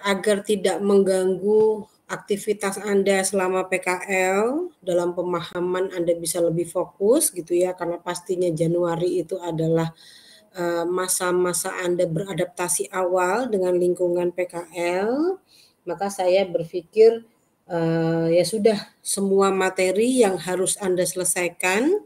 agar tidak mengganggu aktivitas Anda selama PKL, dalam pemahaman Anda bisa lebih fokus gitu ya, karena pastinya Januari itu adalah masa-masa Anda beradaptasi awal dengan lingkungan PKL, maka saya berpikir ya sudah, semua materi yang harus Anda selesaikan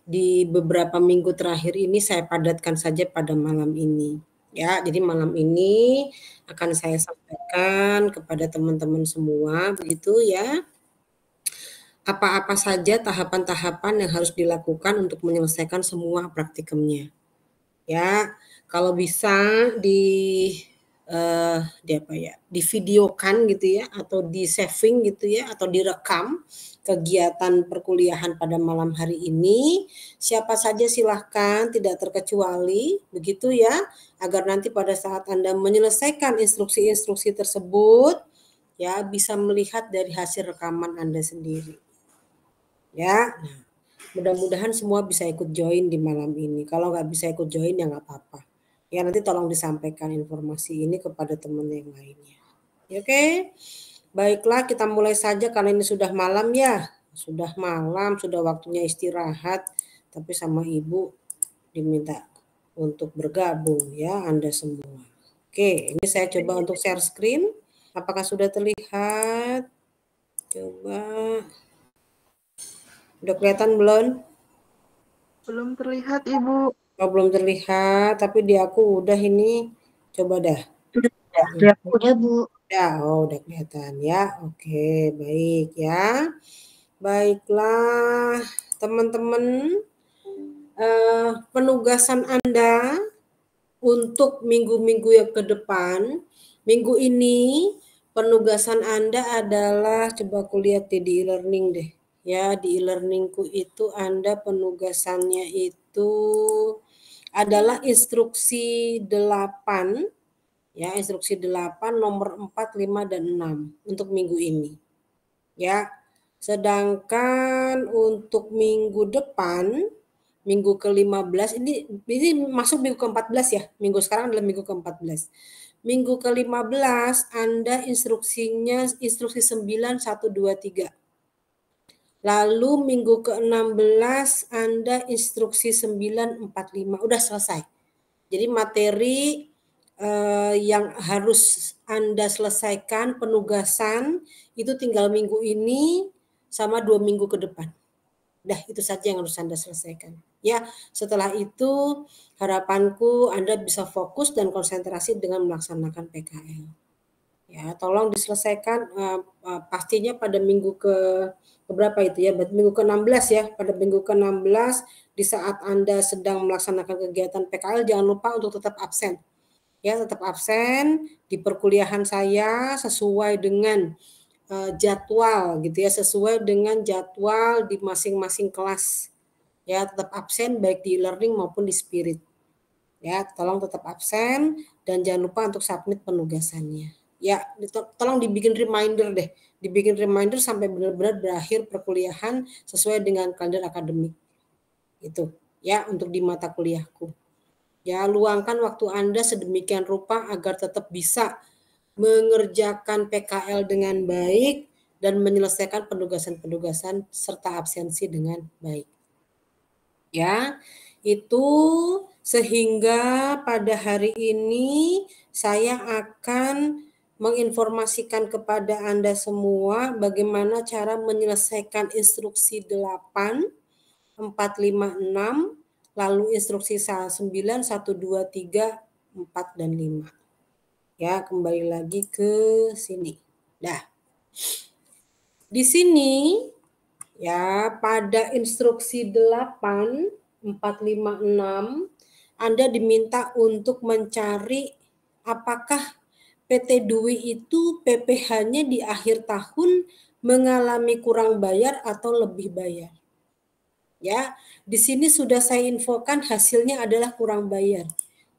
di beberapa minggu terakhir ini saya padatkan saja pada malam ini. Ya, jadi malam ini akan saya sampaikan kepada teman-teman semua, begitu ya. Apa-apa saja tahapan-tahapan yang harus dilakukan untuk menyelesaikan semua praktikumnya. Ya, kalau bisa divideokan gitu ya, atau di saving gitu ya, atau direkam kegiatan perkuliahan pada malam hari ini. Siapa saja silahkan, tidak terkecuali, begitu ya, agar nanti pada saat Anda menyelesaikan instruksi-instruksi tersebut, ya bisa melihat dari hasil rekaman Anda sendiri. Ya, nah, mudah-mudahan semua bisa ikut join di malam ini. Kalau nggak bisa ikut join ya nggak apa-apa. Ya nanti tolong disampaikan informasi ini kepada teman yang lainnya. Oke, baiklah kita mulai saja karena ini sudah malam ya. Sudah malam, sudah waktunya istirahat. Tapi sama Ibu diminta untuk bergabung ya Anda semua. Oke, ini saya coba untuk share screen. Apakah sudah terlihat? Coba. Udah kelihatan belum? Belum terlihat, Ibu. Oh, belum terlihat, tapi di aku udah ini. Coba dah. Udah, Bu. Udah kelihatan ya. Oke, baik ya. Baiklah, teman-teman, penugasan Anda untuk minggu-minggu yang ke depan, minggu ini penugasan Anda adalah, coba aku lihat di e-learning deh. Ya, di e-learningku itu Anda penugasannya itu adalah instruksi 8, ya, instruksi 8 nomor 4, 5, dan 6 untuk minggu ini. Ya, sedangkan untuk minggu depan, minggu ke-15 ini masuk minggu ke-14 ya. Minggu sekarang adalah minggu ke-14. Minggu ke-15 Anda instruksinya instruksi 9, 1, 2, 3. Lalu minggu ke-16 Anda instruksi 9, 4, 5. Udah selesai. Jadi materi yang harus Anda selesaikan penugasan itu tinggal minggu ini sama 2 minggu ke depan. Dah itu saja yang harus Anda selesaikan. Ya, setelah itu harapanku Anda bisa fokus dan konsentrasi dengan melaksanakan PKL. Ya, tolong diselesaikan pastinya pada minggu berapa itu ya? Minggu ke-16 ya. Pada minggu ke-16 di saat Anda sedang melaksanakan kegiatan PKL jangan lupa untuk tetap absen. Ya, tetap absen di perkuliahan saya sesuai dengan jadwal gitu ya, sesuai dengan jadwal di masing-masing kelas. Ya, tetap absen baik di e-learning maupun di spirit. Ya, tolong tetap absen dan jangan lupa untuk submit penugasannya. Ya, tolong dibikin reminder deh. Dibikin reminder sampai benar-benar berakhir perkuliahan sesuai dengan kalender akademik. Itu ya untuk di mata kuliahku. Ya, luangkan waktu Anda sedemikian rupa agar tetap bisa mengerjakan PKL dengan baik dan menyelesaikan penugasan-penugasan serta absensi dengan baik. Ya, itu sehingga pada hari ini saya akan menginformasikan kepada Anda semua bagaimana cara menyelesaikan instruksi 8, 4, 5, 6, lalu instruksi 9, 1, 2, 3, 4, dan 5. Ya, kembali lagi ke sini. Dah. Di sini ya pada instruksi 8, 4, 5, 6 Anda diminta untuk mencari apakah PT Dwi itu PPh-nya di akhir tahun mengalami kurang bayar atau lebih bayar. Ya, di sini sudah saya infokan hasilnya adalah kurang bayar.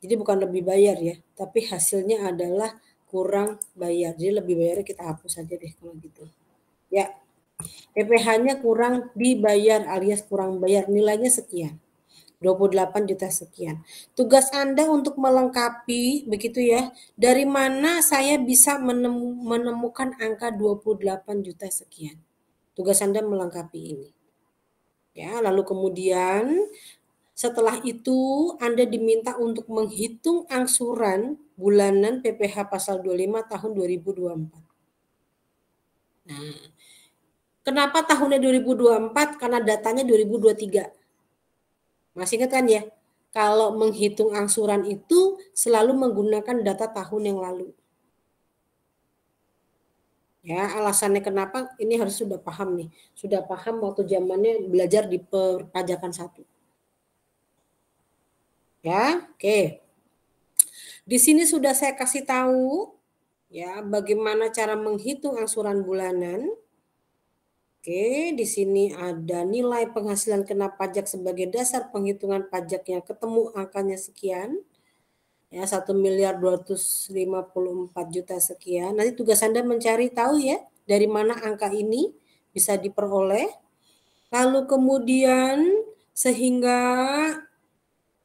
Jadi bukan lebih bayar ya, tapi hasilnya adalah kurang bayar. Jadi lebih bayar kita hapus saja deh kalau gitu. Ya, PPh-nya kurang dibayar alias kurang bayar, nilainya sekian. 28 juta sekian. Tugas Anda untuk melengkapi begitu ya. Dari mana saya bisa menemukan angka 28 juta sekian. Tugas Anda melengkapi ini. Ya, lalu kemudian setelah itu Anda diminta untuk menghitung angsuran bulanan PPh pasal 25 tahun 2024. Nah, kenapa tahunnya 2024? Karena datanya 2023. Masih ingat kan ya? Kalau menghitung angsuran itu selalu menggunakan data tahun yang lalu. Ya, alasannya kenapa ini harus sudah paham nih. Sudah paham waktu zamannya belajar di perpajakan 1. Ya, oke. Di sini sudah saya kasih tahu ya bagaimana cara menghitung angsuran bulanan. Oke, di sini ada nilai penghasilan kena pajak sebagai dasar penghitungan pajaknya, ketemu angkanya sekian. Ya, 1.254 juta sekian. Nanti tugas Anda mencari tahu ya dari mana angka ini bisa diperoleh. Lalu kemudian sehingga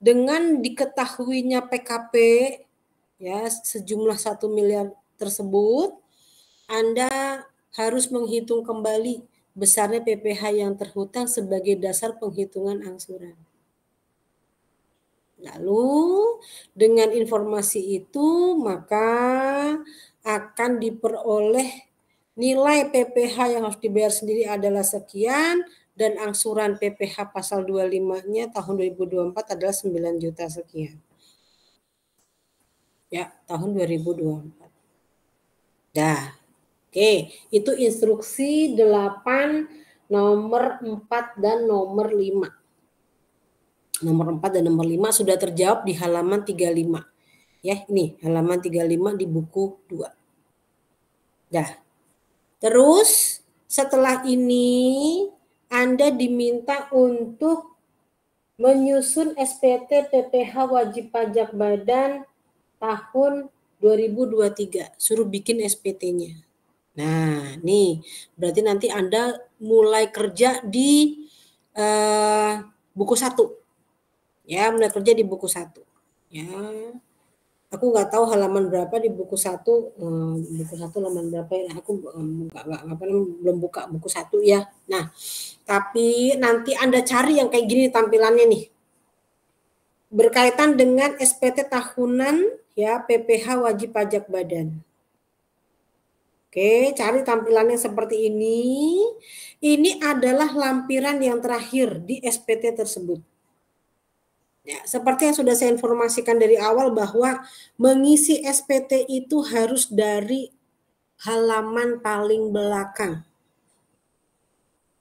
dengan diketahuinya PKP ya sejumlah 1 miliar tersebut, Anda harus menghitung kembali besarnya PPh yang terhutang sebagai dasar penghitungan angsuran. Lalu dengan informasi itu maka akan diperoleh nilai PPh yang harus dibayar sendiri adalah sekian dan angsuran PPh pasal 25-nya tahun 2024 adalah 9 juta sekian. Ya, tahun 2024. Dah. Oke, itu instruksi 8, nomor 4 dan nomor 5. Nomor 4 dan nomor 5 sudah terjawab di halaman 35. Ya, ini halaman 35 di buku 2. Dah. Terus setelah ini Anda diminta untuk menyusun SPT PPh wajib pajak badan tahun 2023. Suruh bikin SPT-nya. Nah, nih berarti nanti Anda mulai kerja di buku 1. Ya, mulai kerja di buku 1. Ya. Aku nggak tahu halaman berapa di buku 1. Buku 1 halaman berapa ya? Aku belum buka buku 1 ya. Nah, tapi nanti Anda cari yang kayak gini tampilannya nih. Berkaitan dengan SPT tahunan ya, PPh wajib pajak badan. Oke, cari tampilannya seperti ini. Ini adalah lampiran yang terakhir di SPT tersebut. Ya, seperti yang sudah saya informasikan dari awal bahwa mengisi SPT itu harus dari halaman paling belakang.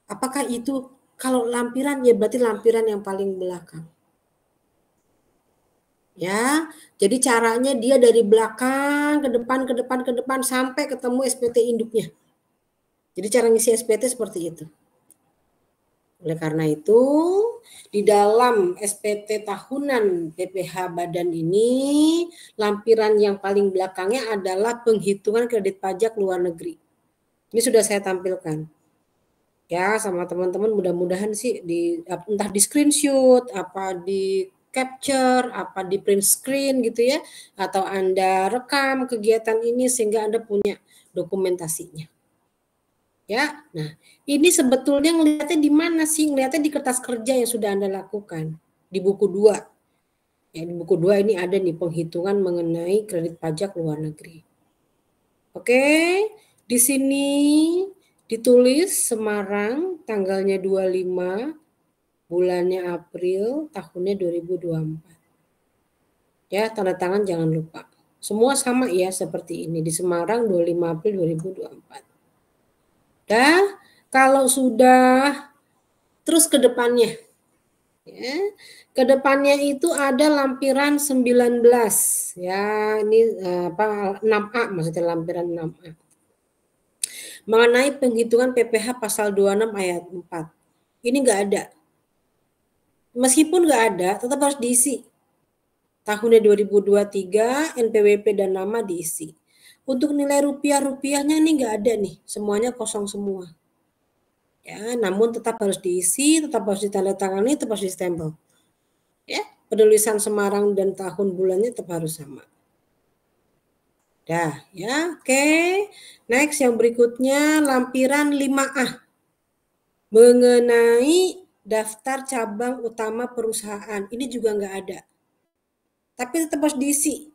Apakah itu kalau lampiran ya berarti lampiran yang paling belakang. Ya, jadi caranya dia dari belakang ke depan ke depan ke depan sampai ketemu SPT induknya. Jadi cara ngisi SPT seperti itu. Oleh karena itu, di dalam SPT tahunan PPh badan ini, lampiran yang paling belakangnya adalah penghitungan kredit pajak luar negeri. Ini sudah saya tampilkan. Ya, sama teman-teman mudah-mudahan sih entah di screenshot, apa di capture, apa di print screen gitu ya, atau Anda rekam kegiatan ini sehingga Anda punya dokumentasinya. Ya, nah ini sebetulnya ngelihatnya di mana sih? Ngelihatnya di kertas kerja yang sudah Anda lakukan di buku 2. Ya, di buku 2 ini ada nih penghitungan mengenai kredit pajak luar negeri. Oke, di sini ditulis Semarang tanggalnya 25, bulannya April, tahunnya 2024. Ya, tanda tangan jangan lupa. Semua sama ya seperti ini di Semarang 25 April 2024. Dah, kalau sudah terus ke depannya. Ya, ke depannya itu ada lampiran 19 ya, ini 6A maksudnya lampiran 6A. Mengenai penghitungan PPh pasal 26 ayat 4. Ini enggak ada. Meskipun enggak ada, tetap harus diisi. Tahunnya 2023, NPWP dan nama diisi. Untuk nilai rupiahnya nih enggak ada nih, semuanya kosong semua. Ya, namun tetap harus diisi, tetap harus ditandatangani, tetap harus distempel. Ya, penulisan Semarang dan tahun bulannya tetap harus sama. Dah, ya, oke. Next yang berikutnya lampiran 5A. Mengenai daftar cabang utama perusahaan. Ini juga nggak ada. Tapi tetap harus diisi.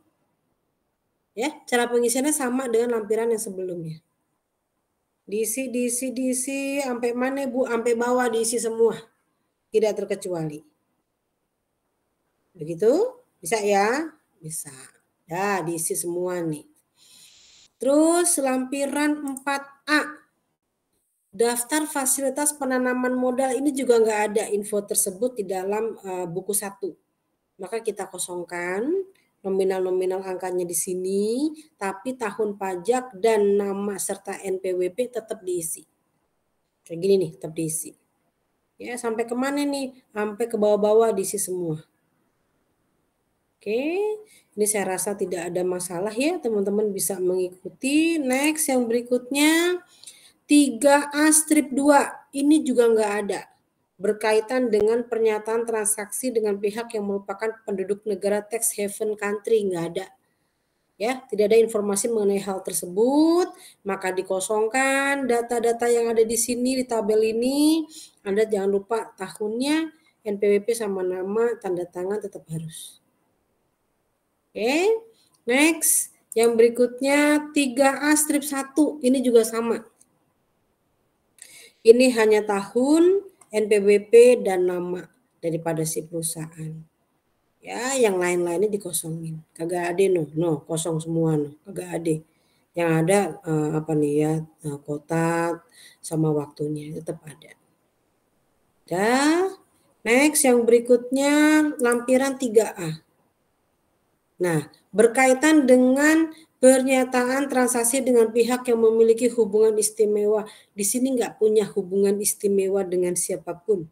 Ya, cara pengisiannya sama dengan lampiran yang sebelumnya. Diisi, sampai mana Bu? Sampai bawah diisi semua. Tidak terkecuali. Begitu? Bisa ya? Bisa. Ya, diisi semua nih. Terus lampiran 4A. Daftar fasilitas penanaman modal ini juga nggak ada info tersebut di dalam buku 1. Maka kita kosongkan nominal-nominal angkanya di sini, tapi tahun pajak dan nama serta NPWP tetap diisi. Kayak gini nih, tetap diisi. Ya, sampai kemana nih? Sampai ke bawah-bawah diisi semua. Oke, ini saya rasa tidak ada masalah ya, teman-teman bisa mengikuti. Next, yang berikutnya 3A strip 2, ini juga nggak ada. Berkaitan dengan pernyataan transaksi dengan pihak yang merupakan penduduk negara tax haven country, nggak ada. Ya, tidak ada informasi mengenai hal tersebut, maka dikosongkan data-data yang ada di sini di tabel ini. Anda jangan lupa tahunnya, NPWP sama nama, tanda tangan tetap harus. Oke, next. Yang berikutnya 3A strip 1, ini juga sama. Ini hanya tahun, NPWP, dan nama daripada si perusahaan. Ya, yang lain-lainnya dikosongin. Kagak ada no, kosong semua no, kagak ada. Yang ada apa nih ya, kota sama waktunya tetap ada. Dah, next yang berikutnya lampiran 3A. Nah, berkaitan dengan pernyataan transaksi dengan pihak yang memiliki hubungan istimewa. Di sini nggak punya hubungan istimewa dengan siapapun.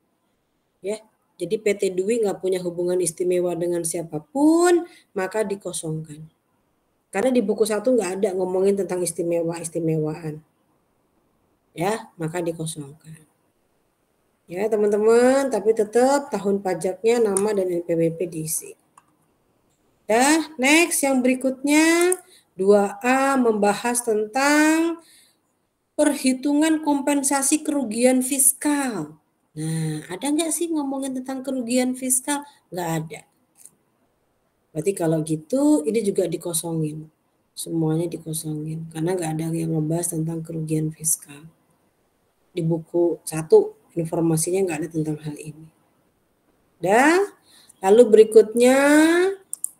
Ya, jadi PT Dwi nggak punya hubungan istimewa dengan siapapun, maka dikosongkan. Karena di buku 1 nggak ada ngomongin tentang istimewa-istimewaan. Ya, maka dikosongkan. Ya, teman-teman, tapi tetap tahun pajaknya, nama, dan NPWP diisi. Ya, next yang berikutnya 2A membahas tentang perhitungan kompensasi kerugian fiskal. Nah, ada nggak sih ngomongin tentang kerugian fiskal? Nggak ada. Berarti kalau gitu ini juga dikosongin. Semuanya dikosongin. Karena nggak ada yang ngebahas tentang kerugian fiskal. Di buku 1 informasinya nggak ada tentang hal ini. Dah, lalu berikutnya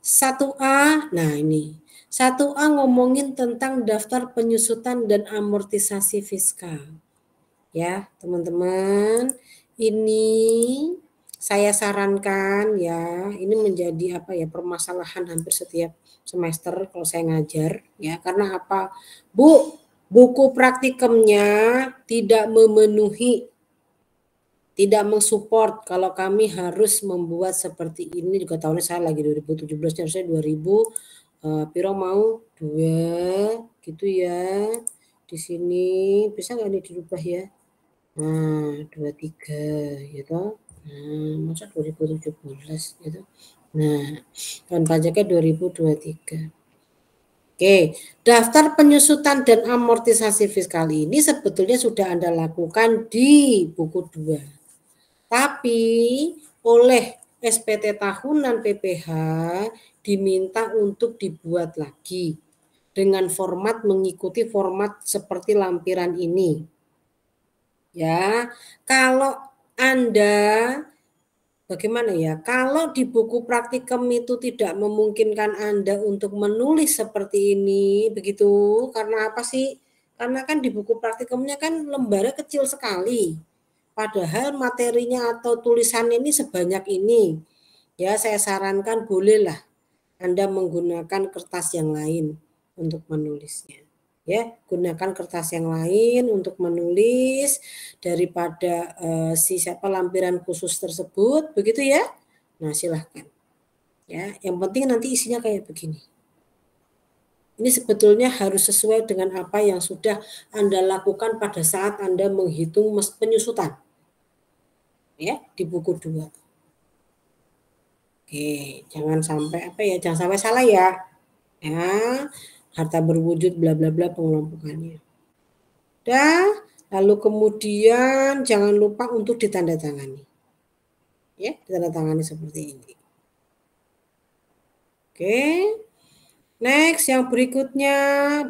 1A, nah ini 1A ngomongin tentang daftar penyusutan dan amortisasi fiskal. Ya, teman-teman, ini saya sarankan ya, ini menjadi apa ya, permasalahan hampir setiap semester kalau saya ngajar ya. Karena apa? Bu, buku praktikumnya tidak memenuhi, tidak mensupport kalau kami harus membuat seperti ini. Juga tahunnya saya lagi 2017, harusnya 2000 Piro mau 2 gitu ya. Di sini bisa nggak ini dirubah ya? Nah, 23 gitu. Nah, masa 2017 gitu. Nah, tahun pajaknya 2023. Oke, daftar penyusutan dan amortisasi fiskal ini sebetulnya sudah Anda lakukan di buku 2. Tapi oleh SPT tahunan PPH diminta untuk dibuat lagi dengan format mengikuti format seperti lampiran ini. Ya, kalau Anda bagaimana ya? Kalau di buku praktikum itu tidak memungkinkan Anda untuk menulis seperti ini, begitu. Karena apa sih? Karena kan di buku praktikumnya kan lembarnya kecil sekali. Padahal materinya atau tulisannya ini sebanyak ini. Ya, saya sarankan bolehlah Anda menggunakan kertas yang lain untuk menulisnya. Ya, gunakan kertas yang lain untuk menulis daripada si siapa lampiran khusus tersebut, begitu ya. Nah, silahkan. Ya, yang penting nanti isinya kayak begini. Ini sebetulnya harus sesuai dengan apa yang sudah Anda lakukan pada saat Anda menghitung penyusutan. Ya, di buku 2. Jangan sampai jangan sampai salah ya. Ya, harta berwujud bla bla bla pengelompokannya. Lalu kemudian jangan lupa untuk ditandatangani. Ya, ditandatangani seperti ini. Oke. Next, yang berikutnya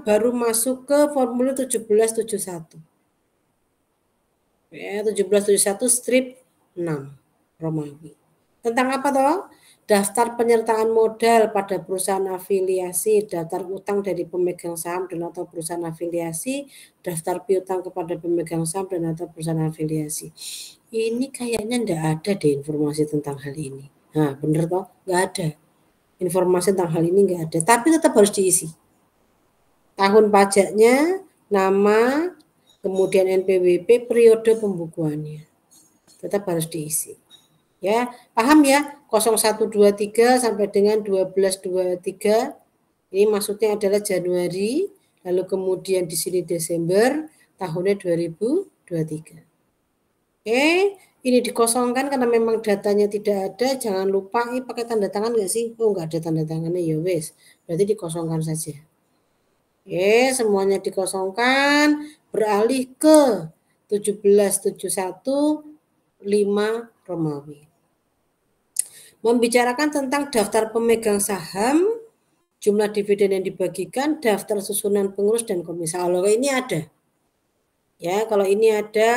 baru masuk ke formulir 1771. Ya, 1771 strip 6 Romawi. Tentang apa toh? Daftar penyertaan modal pada perusahaan afiliasi, daftar utang dari pemegang saham dan atau perusahaan afiliasi, daftar piutang kepada pemegang saham dan atau perusahaan afiliasi. Ini kayaknya enggak ada deh informasi tentang hal ini. Nah, bener toh? Enggak ada. Informasi tentang hal ini enggak ada, tapi tetap harus diisi. Tahun pajaknya, nama, kemudian NPWP, periode pembukuannya. Tetap harus diisi. Ya, paham ya? 0123 sampai dengan 1223. Ini maksudnya adalah Januari, lalu kemudian di sini Desember, tahunnya 2023. Oke, ini dikosongkan karena memang datanya tidak ada. Jangan lupa, ini pakai tanda tangan nggak sih? Oh, nggak ada tanda tangannya, ya wes. Berarti dikosongkan saja. Oke, semuanya dikosongkan, beralih ke 1771 5 Romawi. Membicarakan tentang daftar pemegang saham, jumlah dividen yang dibagikan, daftar susunan pengurus dan komisaris. Kalau ini ada. Ya, kalau ini ada,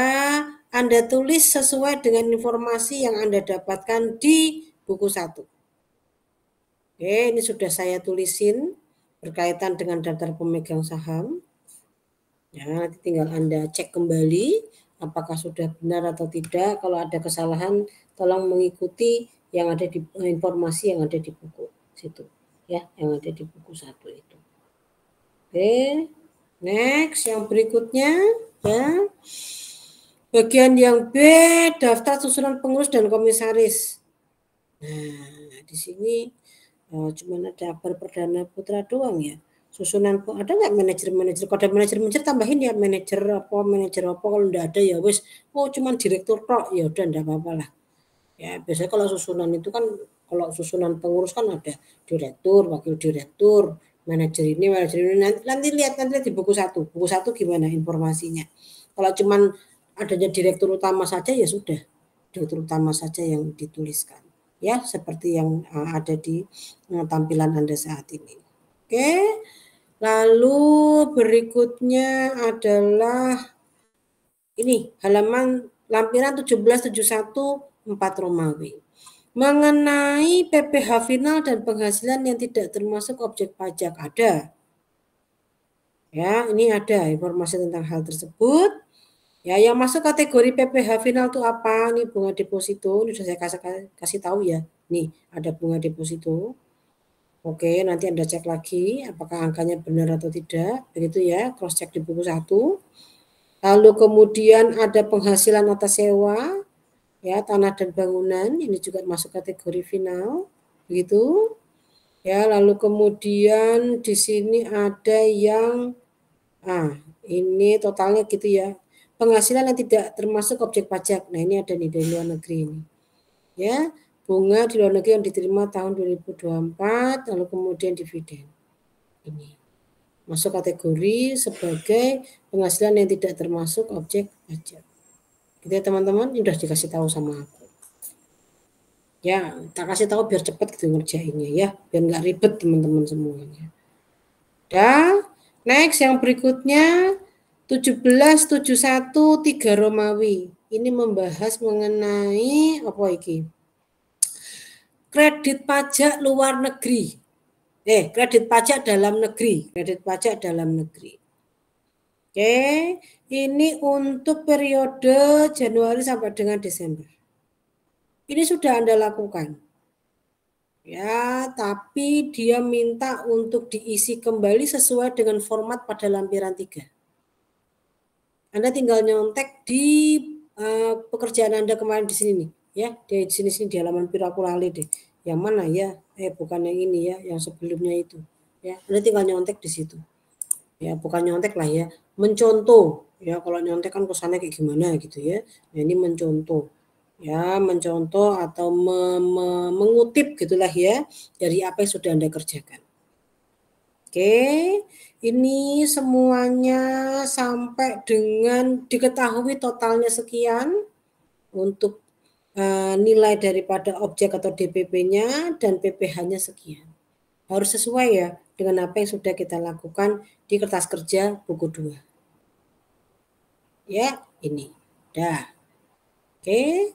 Anda tulis sesuai dengan informasi yang Anda dapatkan di buku 1. Oke, ini sudah saya tulisin berkaitan dengan daftar pemegang saham. Ya, nanti tinggal Anda cek kembali apakah sudah benar atau tidak. Kalau ada kesalahan, tolong mengikuti yang ada di informasi yang ada di buku situ, ya, yang ada di buku 1 itu. Oke, next yang berikutnya, ya. Bagian yang B, daftar susunan pengurus dan komisaris. Nah, di sini cuma ada akbar perdana putra doang ya. Susunan ada nggak manajer kalau ada manajer tambahin ya manajer apa kalau enggak ada ya wes cuman direktur tok ya udah enggak apa-apa lah. Ya, biasanya kalau susunan itu kan kalau susunan pengurus kan ada direktur, wakil direktur, manajer ini nanti lihat di buku 1. Buku 1 gimana informasinya. Kalau cuman adanya direktur utama saja ya sudah. Direktur utama saja yang dituliskan. Ya, seperti yang ada di tampilan Anda saat ini. Oke. Lalu berikutnya adalah ini halaman lampiran 1771 4 Romawi. Mengenai PPh final dan penghasilan yang tidak termasuk objek pajak ada. Ya, ini ada informasi tentang hal tersebut. Ya, yang masuk kategori PPh final itu apa? Ini bunga deposito, ini sudah saya kasih tahu ya. Nih, ada bunga deposito. Oke, nanti Anda cek lagi apakah angkanya benar atau tidak. Begitu ya, cross check di buku 1. Lalu kemudian ada penghasilan atas sewa, ya, tanah dan bangunan, ini juga masuk kategori final. Begitu. Ya, lalu kemudian di sini ada yang ini totalnya gitu ya. Penghasilan yang tidak termasuk objek pajak. Nah, ini ada nih dari luar negeri ini. Ya, bunga di luar negeri yang diterima tahun 2024 lalu kemudian dividen. Ini masuk kategori sebagai penghasilan yang tidak termasuk objek pajak. Gitu ya teman-teman, sudah dikasih tahu sama aku. Ya, tak kasih tahu biar cepat gitu ngerjainnya ya, biar nggak ribet teman-teman semuanya. Dan next yang berikutnya 1771 3 Romawi. Ini membahas mengenai apa iki? Kredit pajak luar negeri. Kredit pajak dalam negeri, kredit pajak dalam negeri. Oke, ini untuk periode Januari sampai dengan Desember. Ini sudah Anda lakukan. Ya, tapi dia minta untuk diisi kembali sesuai dengan format pada lampiran 3. Anda tinggal nyontek di pekerjaan Anda kemarin di sini nih, ya, di sini di halaman Pirakulali deh. Yang mana ya? Bukan yang ini ya, yang sebelumnya itu. Ya, Anda tinggal nyontek di situ. Ya, bukan nyontek lah ya, mencontoh. Ya, kalau nyontek kan kesannya kayak gimana gitu ya. Nah, ini mencontoh. Ya, mencontoh atau mengutip gitulah ya dari apa yang sudah Anda kerjakan. Oke, ini semuanya sampai dengan diketahui totalnya sekian untuk nilai daripada objek atau DPP-nya dan PPH-nya sekian. Harus sesuai ya dengan apa yang sudah kita lakukan di kertas kerja buku 2. Ya, ini. Dah. Oke.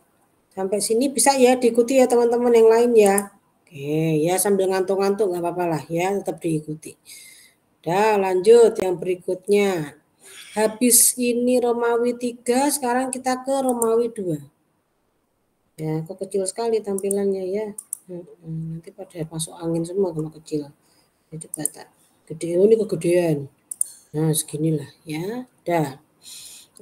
Sampai sini bisa ya diikuti ya teman-teman yang lain ya. Oke, ya sambil ngantuk-ngantuk nggak apa-apa lah ya, tetap diikuti. Dah, lanjut yang berikutnya. Habis ini Romawi 3, sekarang kita ke Romawi 2. Ya, kok kecil sekali tampilannya ya. Nanti pada masuk angin semua kalau kecil. Itu kata gede, ini kegedean. Nah, seginilah ya. Dah.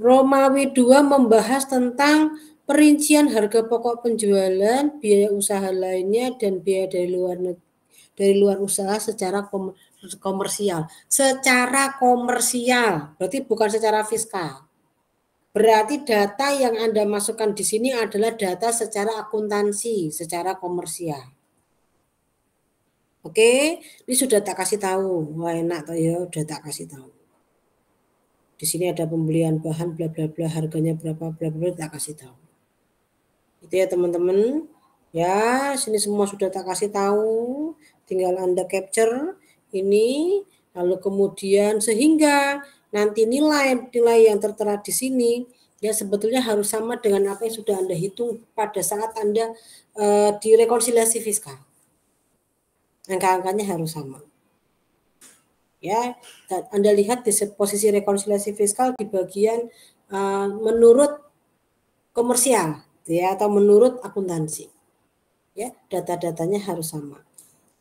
Romawi 2 membahas tentang perincian harga pokok penjualan, biaya usaha lainnya, dan biaya dari luar usaha secara komersial. Secara komersial, berarti bukan secara fiskal. Berarti data yang Anda masukkan di sini adalah data secara akuntansi, secara komersial. Oke, ini sudah tak kasih tahu. Wah, enak toh ya, udah tak kasih tahu. Di sini ada pembelian bahan bla bla bla, harganya berapa bla bla, tak kasih tahu. Itu ya teman-teman. Ya, sini semua sudah tak kasih tahu. Tinggal Anda capture ini, lalu kemudian sehingga nanti nilai yang tertera di sini ya sebetulnya harus sama dengan apa yang sudah Anda hitung pada saat Anda di rekonsiliasi fiskal. Angka-angkanya harus sama. Ya, Anda lihat di posisi rekonsiliasi fiskal di bagian menurut komersial ya atau menurut akuntansi. Ya, data-datanya harus sama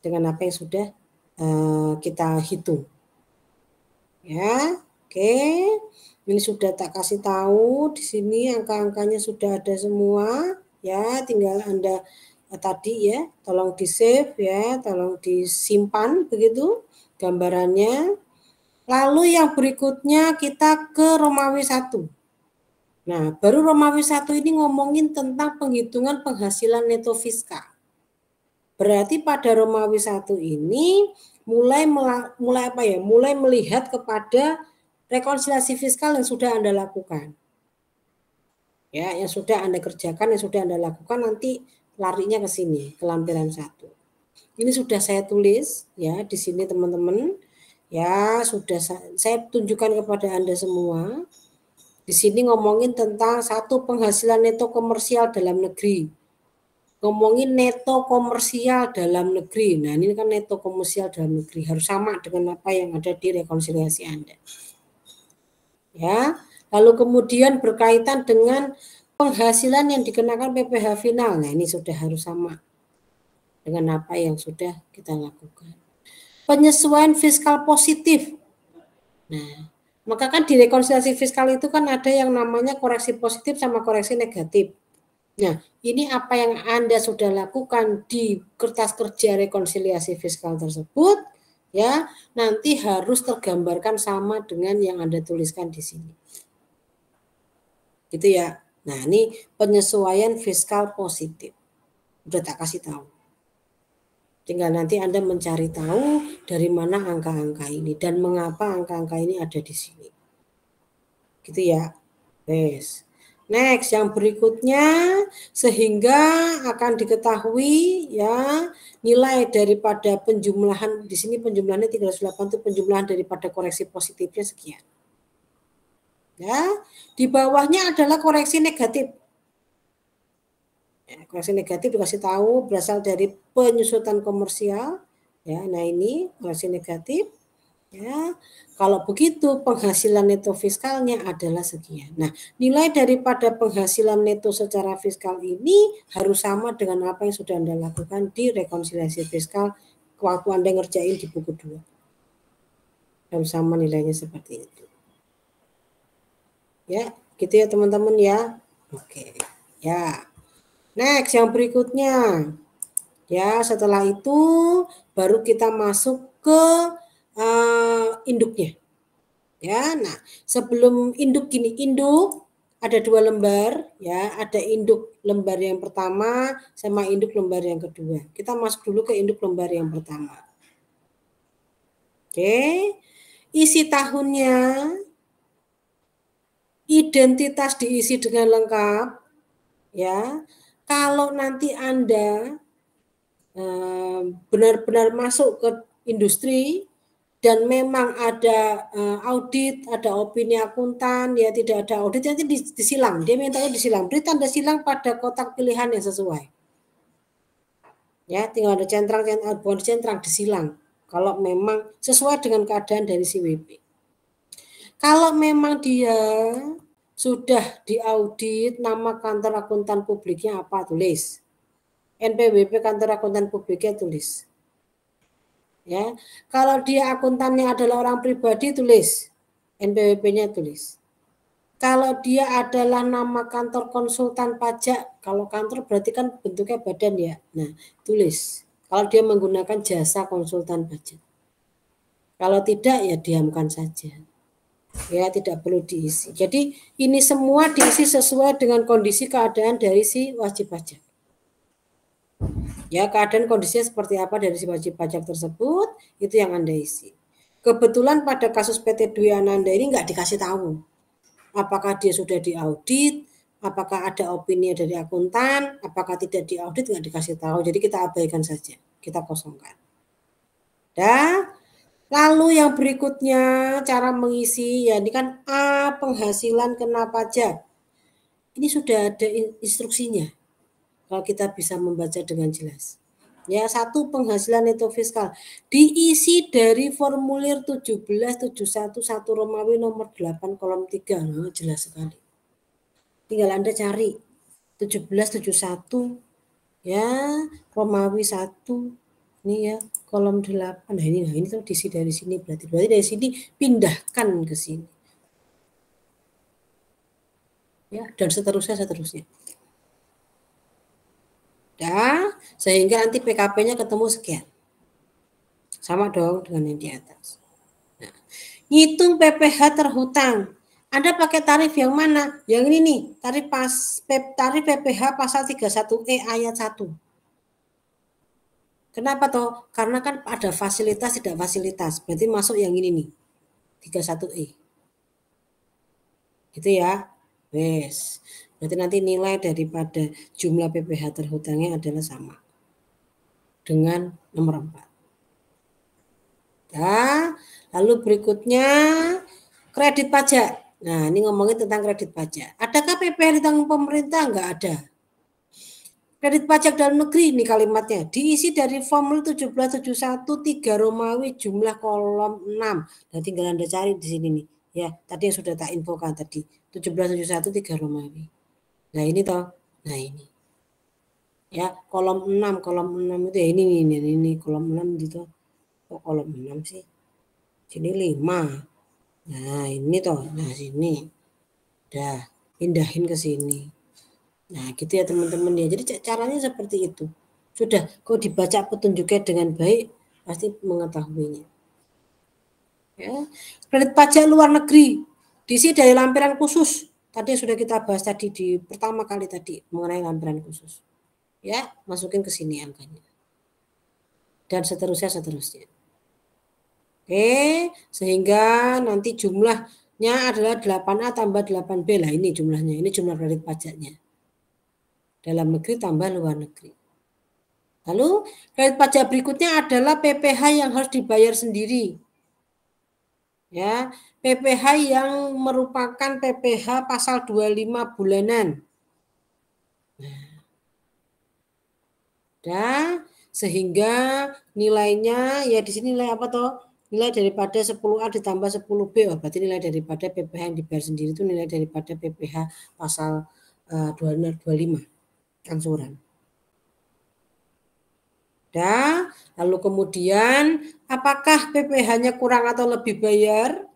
dengan apa yang sudah kita hitung. Ya, oke. Ini sudah tak kasih tahu di sini angka-angkanya sudah ada semua ya, tinggal Anda tadi ya, tolong di-save ya, tolong disimpan begitu gambarannya. Lalu yang berikutnya kita ke Romawi 1. Nah, baru Romawi 1 ini ngomongin tentang penghitungan penghasilan neto fiskal. Berarti pada Romawi 1 ini mulai apa ya? Mulai melihat kepada rekonsiliasi fiskal yang sudah Anda lakukan. Ya, yang sudah Anda kerjakan, yang sudah Anda lakukan nanti larinya ke sini, ke lampiran 1. Ini sudah saya tulis ya di sini teman-teman. Ya, sudah saya tunjukkan kepada Anda semua. Di sini ngomongin tentang satu penghasilan neto komersial dalam negeri. Ngomongin neto komersial dalam negeri. Nah, ini kan neto komersial dalam negeri harus sama dengan apa yang ada di rekonsiliasi Anda. Ya, lalu kemudian berkaitan dengan penghasilan yang dikenakan PPh final. Nah, ini sudah harus sama dengan apa yang sudah kita lakukan. Penyesuaian fiskal positif. Nah, maka kan di rekonsiliasi fiskal itu kan ada yang namanya koreksi positif sama koreksi negatif. Nah, ini apa yang Anda sudah lakukan di kertas kerja rekonsiliasi fiskal tersebut, ya, nanti harus tergambarkan sama dengan yang Anda tuliskan di sini. Gitu ya. Nah, ini penyesuaian fiskal positif. Udah tak kasih tahu. Tinggal nanti Anda mencari tahu dari mana angka-angka ini dan mengapa angka-angka ini ada di sini. Gitu ya. Yes. Next, yang berikutnya sehingga akan diketahui ya nilai daripada penjumlahan di sini penjumlahannya 308 itu penjumlahan daripada koreksi positifnya sekian. Ya, di bawahnya adalah koreksi negatif. Ya, koreksi negatif dikasih tahu berasal dari penyusutan komersial. Ya, nah ini koreksi negatif. Ya, kalau begitu penghasilan neto fiskalnya adalah sekian. Nah, nilai daripada penghasilan neto secara fiskal ini harus sama dengan apa yang sudah Anda lakukan di rekonsiliasi fiskal waktu Anda ngerjain di buku 2. Harus sama nilainya seperti itu. Ya, gitu ya teman-teman ya. Oke. Ya. Next, yang berikutnya. Ya, setelah itu baru kita masuk ke induknya. Ya, nah sebelum induk gini, induk ada 2 lembar ya, ada induk lembar yang pertama sama induk lembar yang kedua. Kita masuk dulu ke induk lembar yang pertama. Oke. Isi tahunnya, identitas diisi dengan lengkap ya. Kalau nanti Anda benar-benar masuk ke industri dan memang ada audit, ada opini akuntan, ya tidak ada audit, nanti disilang. Dia mintanya disilang. Beri tanda silang pada kotak pilihan yang sesuai. Ya, tinggal ada centang, bukan centang, disilang. Kalau memang sesuai dengan keadaan dari si WP. Kalau memang dia sudah diaudit, nama kantor akuntan publiknya apa, tulis. NPWP kantor akuntan publiknya tulis. Ya, kalau dia akuntannya adalah orang pribadi, tulis. NPWP-nya tulis. Kalau dia adalah nama kantor konsultan pajak, kalau kantor berarti kan bentuknya badan ya. Nah, tulis. Kalau dia menggunakan jasa konsultan pajak. Kalau tidak ya diamkan saja. Ya, tidak perlu diisi. Jadi ini semua diisi sesuai dengan kondisi keadaan dari si wajib pajak. Ya, keadaan kondisinya seperti apa dari si wajib pajak tersebut, itu yang Anda isi. Kebetulan pada kasus PT Dwi Ananda ini nggak dikasih tahu. Apakah dia sudah diaudit, apakah ada opini dari akuntan, apakah tidak diaudit, nggak dikasih tahu. Jadi kita abaikan saja, kita kosongkan. Dan lalu yang berikutnya cara mengisi, ya ini kan A, penghasilan kena pajak. Ini sudah ada instruksinya. Kalau kita bisa membaca dengan jelas. Ya, 1 penghasilan neto fiskal diisi dari formulir 1771 1 Romawi nomor 8 kolom 3. Nah, jelas sekali. Tinggal Anda cari 1771 ya, Romawi 1 ini ya, kolom 8. Nah, ini tuh diisi dari sini berarti dari sini pindahkan ke sini. Ya, dan seterusnya. Dah, sehingga nanti PKP-nya ketemu sekian. Sama dong dengan yang di atas. Nah, ngitung PPh terhutang. Anda pakai tarif yang mana? Yang ini nih, tarif PPh pasal 31E ayat 1. Kenapa toh? Karena kan ada fasilitas tidak fasilitas. Berarti masuk yang ini nih. 31E. Gitu ya. Wes. Berarti nanti nilai daripada jumlah PPh terhutangnya adalah sama dengan nomor 4. Nah, lalu berikutnya kredit pajak. Nah, ini ngomongin tentang kredit pajak. Adakah PPh ditanggung pemerintah? Enggak ada. Kredit pajak dalam negeri, ini kalimatnya. Diisi dari formulir 1771 3 Romawi jumlah kolom 6. Dan tinggal Anda cari di sini nih. Ya, tadi yang sudah tak infokan tadi. 1771 3 Romawi. Nah, ini toh. Nah, ini. Ya, kolom 6 itu ya ini kolom 6 gitu. Kok kolom 6 sih? Sini 5. Nah, ini toh. Nah, sini. Udah, pindahin ke sini. Nah, gitu ya teman-teman ya. Jadi caranya seperti itu. Sudah, kok dibaca petunjuknya dengan baik, pasti mengetahuinya. Ya. Kredit pajak luar negeri, diisi dari lampiran khusus. Tadi sudah kita bahas tadi di pertama kali tadi mengenai lampiran khusus. Ya, masukin ke sini angkanya. Dan seterusnya. Oke, sehingga nanti jumlahnya adalah 8A tambah 8B. Lah ini jumlahnya, ini jumlah kredit pajaknya. Dalam negeri tambah luar negeri. Lalu kredit pajak berikutnya adalah PPh yang harus dibayar sendiri. Ya, PPh yang merupakan PPh pasal 25 bulanan. Nah, dan sehingga nilainya ya di sini nilai apa toh? Nilai daripada 10A ditambah 10B. Oh, berarti nilai daripada PPh yang dibayar sendiri itu nilai daripada PPh pasal 25 angsuran. Dan lalu kemudian apakah PPh-nya kurang atau lebih bayar?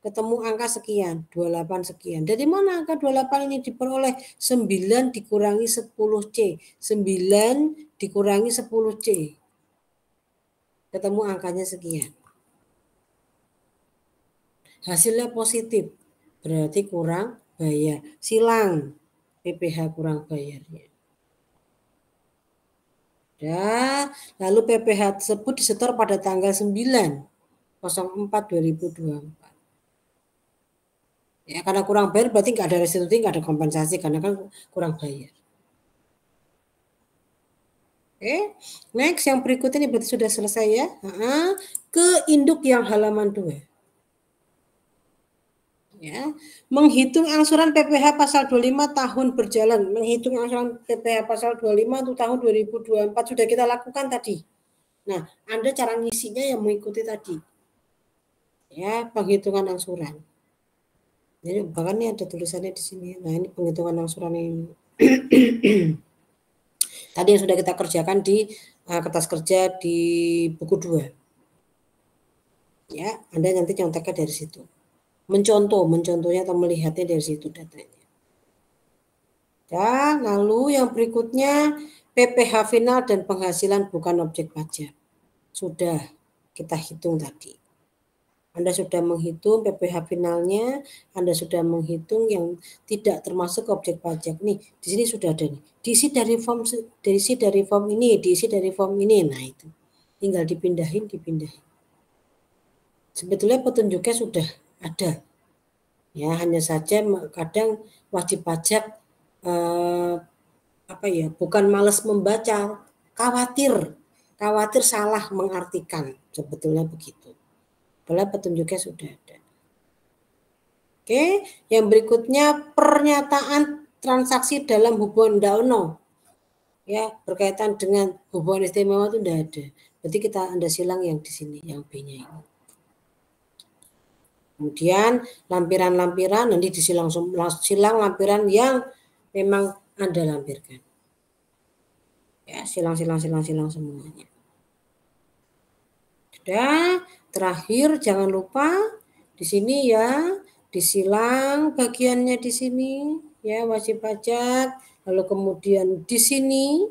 Ketemu angka sekian, 28 sekian. Dari mana angka 28 ini diperoleh? 9 dikurangi 10C. 9 dikurangi 10C. Ketemu angkanya sekian. Hasilnya positif, berarti kurang bayar. Silang PPh kurang bayarnya. Ya, lalu PPh tersebut disetor pada tanggal 9/04/2024. Ya, karena kurang bayar berarti nggak ada restitusi, nggak ada kompensasi karena kan kurang bayar. Oke, next yang berikutnya ini berarti sudah selesai ya. Ke induk yang halaman 2. Ya, menghitung angsuran PPh pasal 25 tahun berjalan. Menghitung angsuran PPh pasal 25 untuk tahun 2024 sudah kita lakukan tadi. Nah, Anda cara ngisinya yang mengikuti tadi. Ya, penghitungan angsuran. Jadi bahkan ini ada tulisannya di sini. Nah, ini penghitungan angsuran ini. Tadi yang sudah kita kerjakan di kertas kerja di buku 2. Ya, Anda nanti conteknya dari situ. Mencontohnya atau melihatnya dari situ datanya. Dan lalu yang berikutnya PPh final dan penghasilan bukan objek pajak. Sudah kita hitung tadi. Anda sudah menghitung PPh finalnya, Anda sudah menghitung yang tidak termasuk objek pajak. Nih, di sini sudah ada nih. Diisi dari form ini, diisi dari form ini. Nah, itu. Tinggal dipindahin. Sebetulnya petunjuknya sudah ada. Ya, hanya saja kadang wajib pajak bukan malas membaca, khawatir salah mengartikan, sebetulnya begitu. Padahal petunjuknya sudah ada. Oke, yang berikutnya pernyataan transaksi dalam hubungan Dauno. Ya, berkaitan dengan hubungan istimewa itu tidak ada. Berarti Anda silang yang di sini, yang B-nya ini. Kemudian lampiran-lampiran nanti silang lampiran yang memang Anda lampirkan. Ya, silang semuanya. Sudah, terakhir jangan lupa di sini ya, disilang bagiannya di sini ya, wajib pajak, lalu kemudian di sini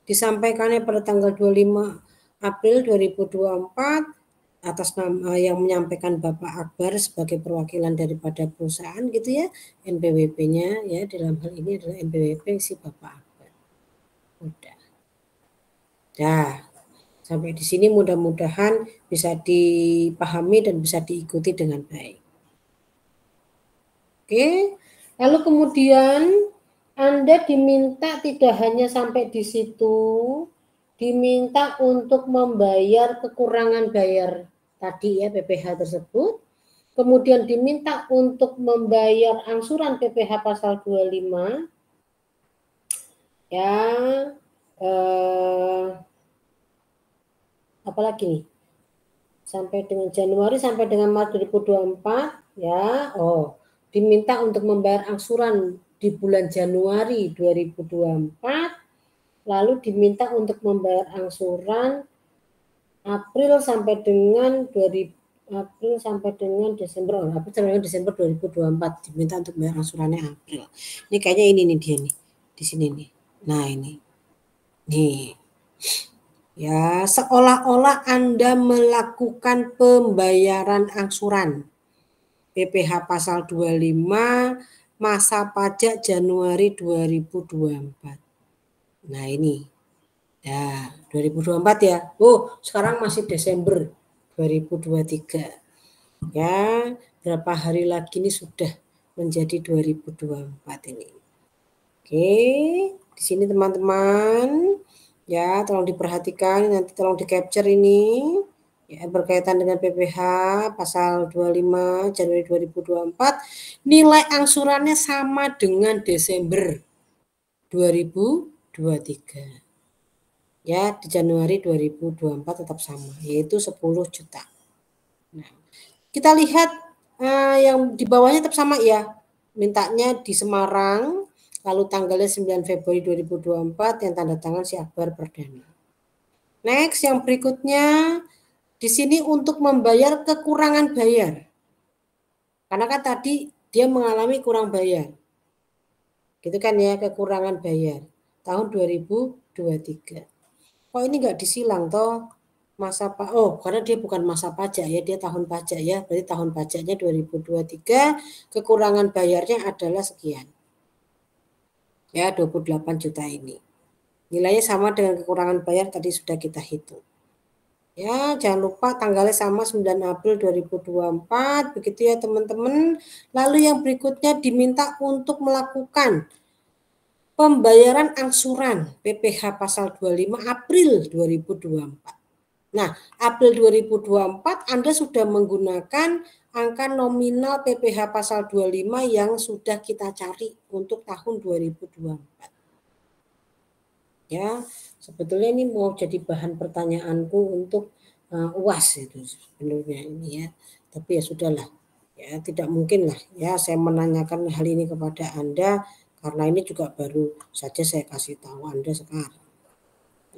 disampaikannya pada tanggal 25 April 2024 atas nama yang menyampaikan Bapak Akbar sebagai perwakilan daripada perusahaan gitu ya, NPWP-nya ya, dalam hal ini adalah NPWP si Bapak Akbar. Udah. Nah, sampai di sini mudah-mudahan bisa dipahami dan bisa diikuti dengan baik. Oke, lalu kemudian Anda diminta tidak hanya sampai di situ, diminta untuk membayar kekurangan bayar tadi ya PPh tersebut, kemudian diminta untuk membayar angsuran PPh pasal 25 ya, apalagi nih, sampai dengan Januari sampai dengan Maret 2024 ya, diminta untuk membayar angsuran di bulan Januari 2024, lalu diminta untuk membayar angsuran April sampai dengan Desember 2024 diminta untuk bayar angsurannya April. Ini kayaknya ini nih dia nih di sini nih. Nah ini nih ya, seolah-olah Anda melakukan pembayaran angsuran PPh pasal 25 masa pajak Januari 2024. Nah ini ya 2024 ya. Sekarang masih Desember 2023. Ya, berapa hari lagi ini sudah menjadi 2024 ini. Oke, di sini teman-teman ya, tolong diperhatikan, nanti tolong di-capture ini ya, berkaitan dengan PPh pasal 25 Januari 2024, nilai angsurannya sama dengan Desember 2023. Ya, di Januari 2024 tetap sama, yaitu 10 juta. Nah, kita lihat yang di bawahnya tetap sama ya, mintanya di Semarang, lalu tanggalnya 9 Februari 2024 yang tanda tangan si Akbar Perdana. Next, yang berikutnya di sini untuk membayar kekurangan bayar. Karena kan tadi dia mengalami kurang bayar. Gitu kan ya, kekurangan bayar tahun 2023. Kok ini enggak disilang toh? karena dia bukan masa pajak ya, dia tahun pajak ya, berarti tahun pajaknya 2023, kekurangan bayarnya adalah sekian. Ya, 28 juta ini. Nilainya sama dengan kekurangan bayar tadi sudah kita hitung. Ya, jangan lupa tanggalnya sama 9 April 2024, begitu ya teman-teman. Lalu yang berikutnya diminta untuk melakukan pembayaran angsuran PPh pasal 25 April 2024. Nah, April 2024 Anda sudah menggunakan angka nominal PPh pasal 25 yang sudah kita cari untuk tahun 2024. Ya, sebetulnya ini mau jadi bahan pertanyaanku untuk UAS itu sebenarnya ini ya. Tapi ya sudahlah. Ya, tidak mungkin lah ya saya menanyakan hal ini kepada Anda karena ini juga baru saja saya kasih tahu Anda sekarang.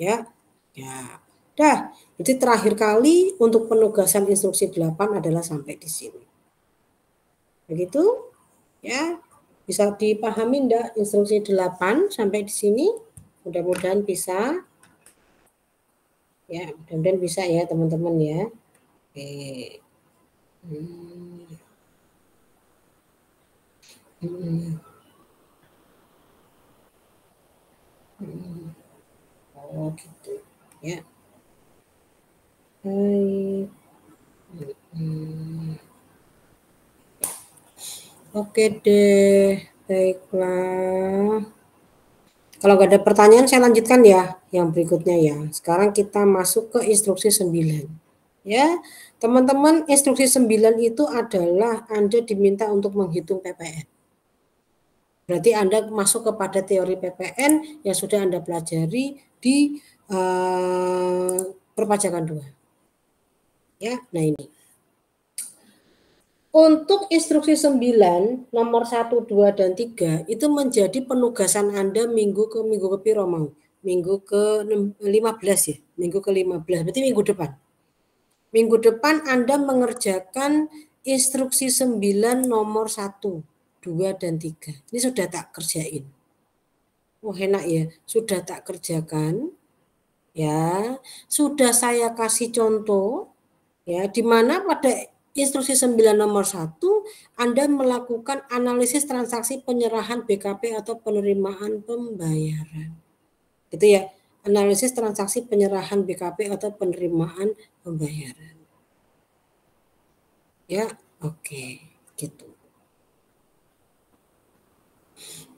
Ya. Ya. Dah, jadi terakhir kali untuk penugasan instruksi 8 adalah sampai di sini. Begitu? Ya. Bisa dipahami enggak instruksi 8 sampai di sini? Mudah-mudahan bisa. Ya, mudah-mudahan bisa ya teman-teman ya. Oke. Oh gitu ya. Baik. Oke deh, baiklah. Kalau nggak ada pertanyaan saya lanjutkan ya yang berikutnya ya. Sekarang kita masuk ke instruksi 9. Ya, teman-teman, instruksi 9 itu adalah Anda diminta untuk menghitung PPN. Berarti Anda masuk kepada teori PPN yang sudah Anda pelajari di perpajakan 2. Ya, nah ini. Untuk instruksi 9, nomor 1, 2, dan 3, itu menjadi penugasan Anda minggu ke piro mau? Minggu ke 15 ya? Minggu ke 15, berarti minggu depan. Minggu depan Anda mengerjakan instruksi 9 nomor 1, 2, dan 3. Ini sudah tak kerjain. Oh enak ya, sudah tak kerjakan. Ya, sudah saya kasih contoh. Ya, di mana pada instruksi 9 nomor 1, Anda melakukan analisis transaksi penyerahan BKP atau penerimaan pembayaran. Gitu ya, analisis transaksi penyerahan BKP atau penerimaan pembayaran. Ya, oke, gitu.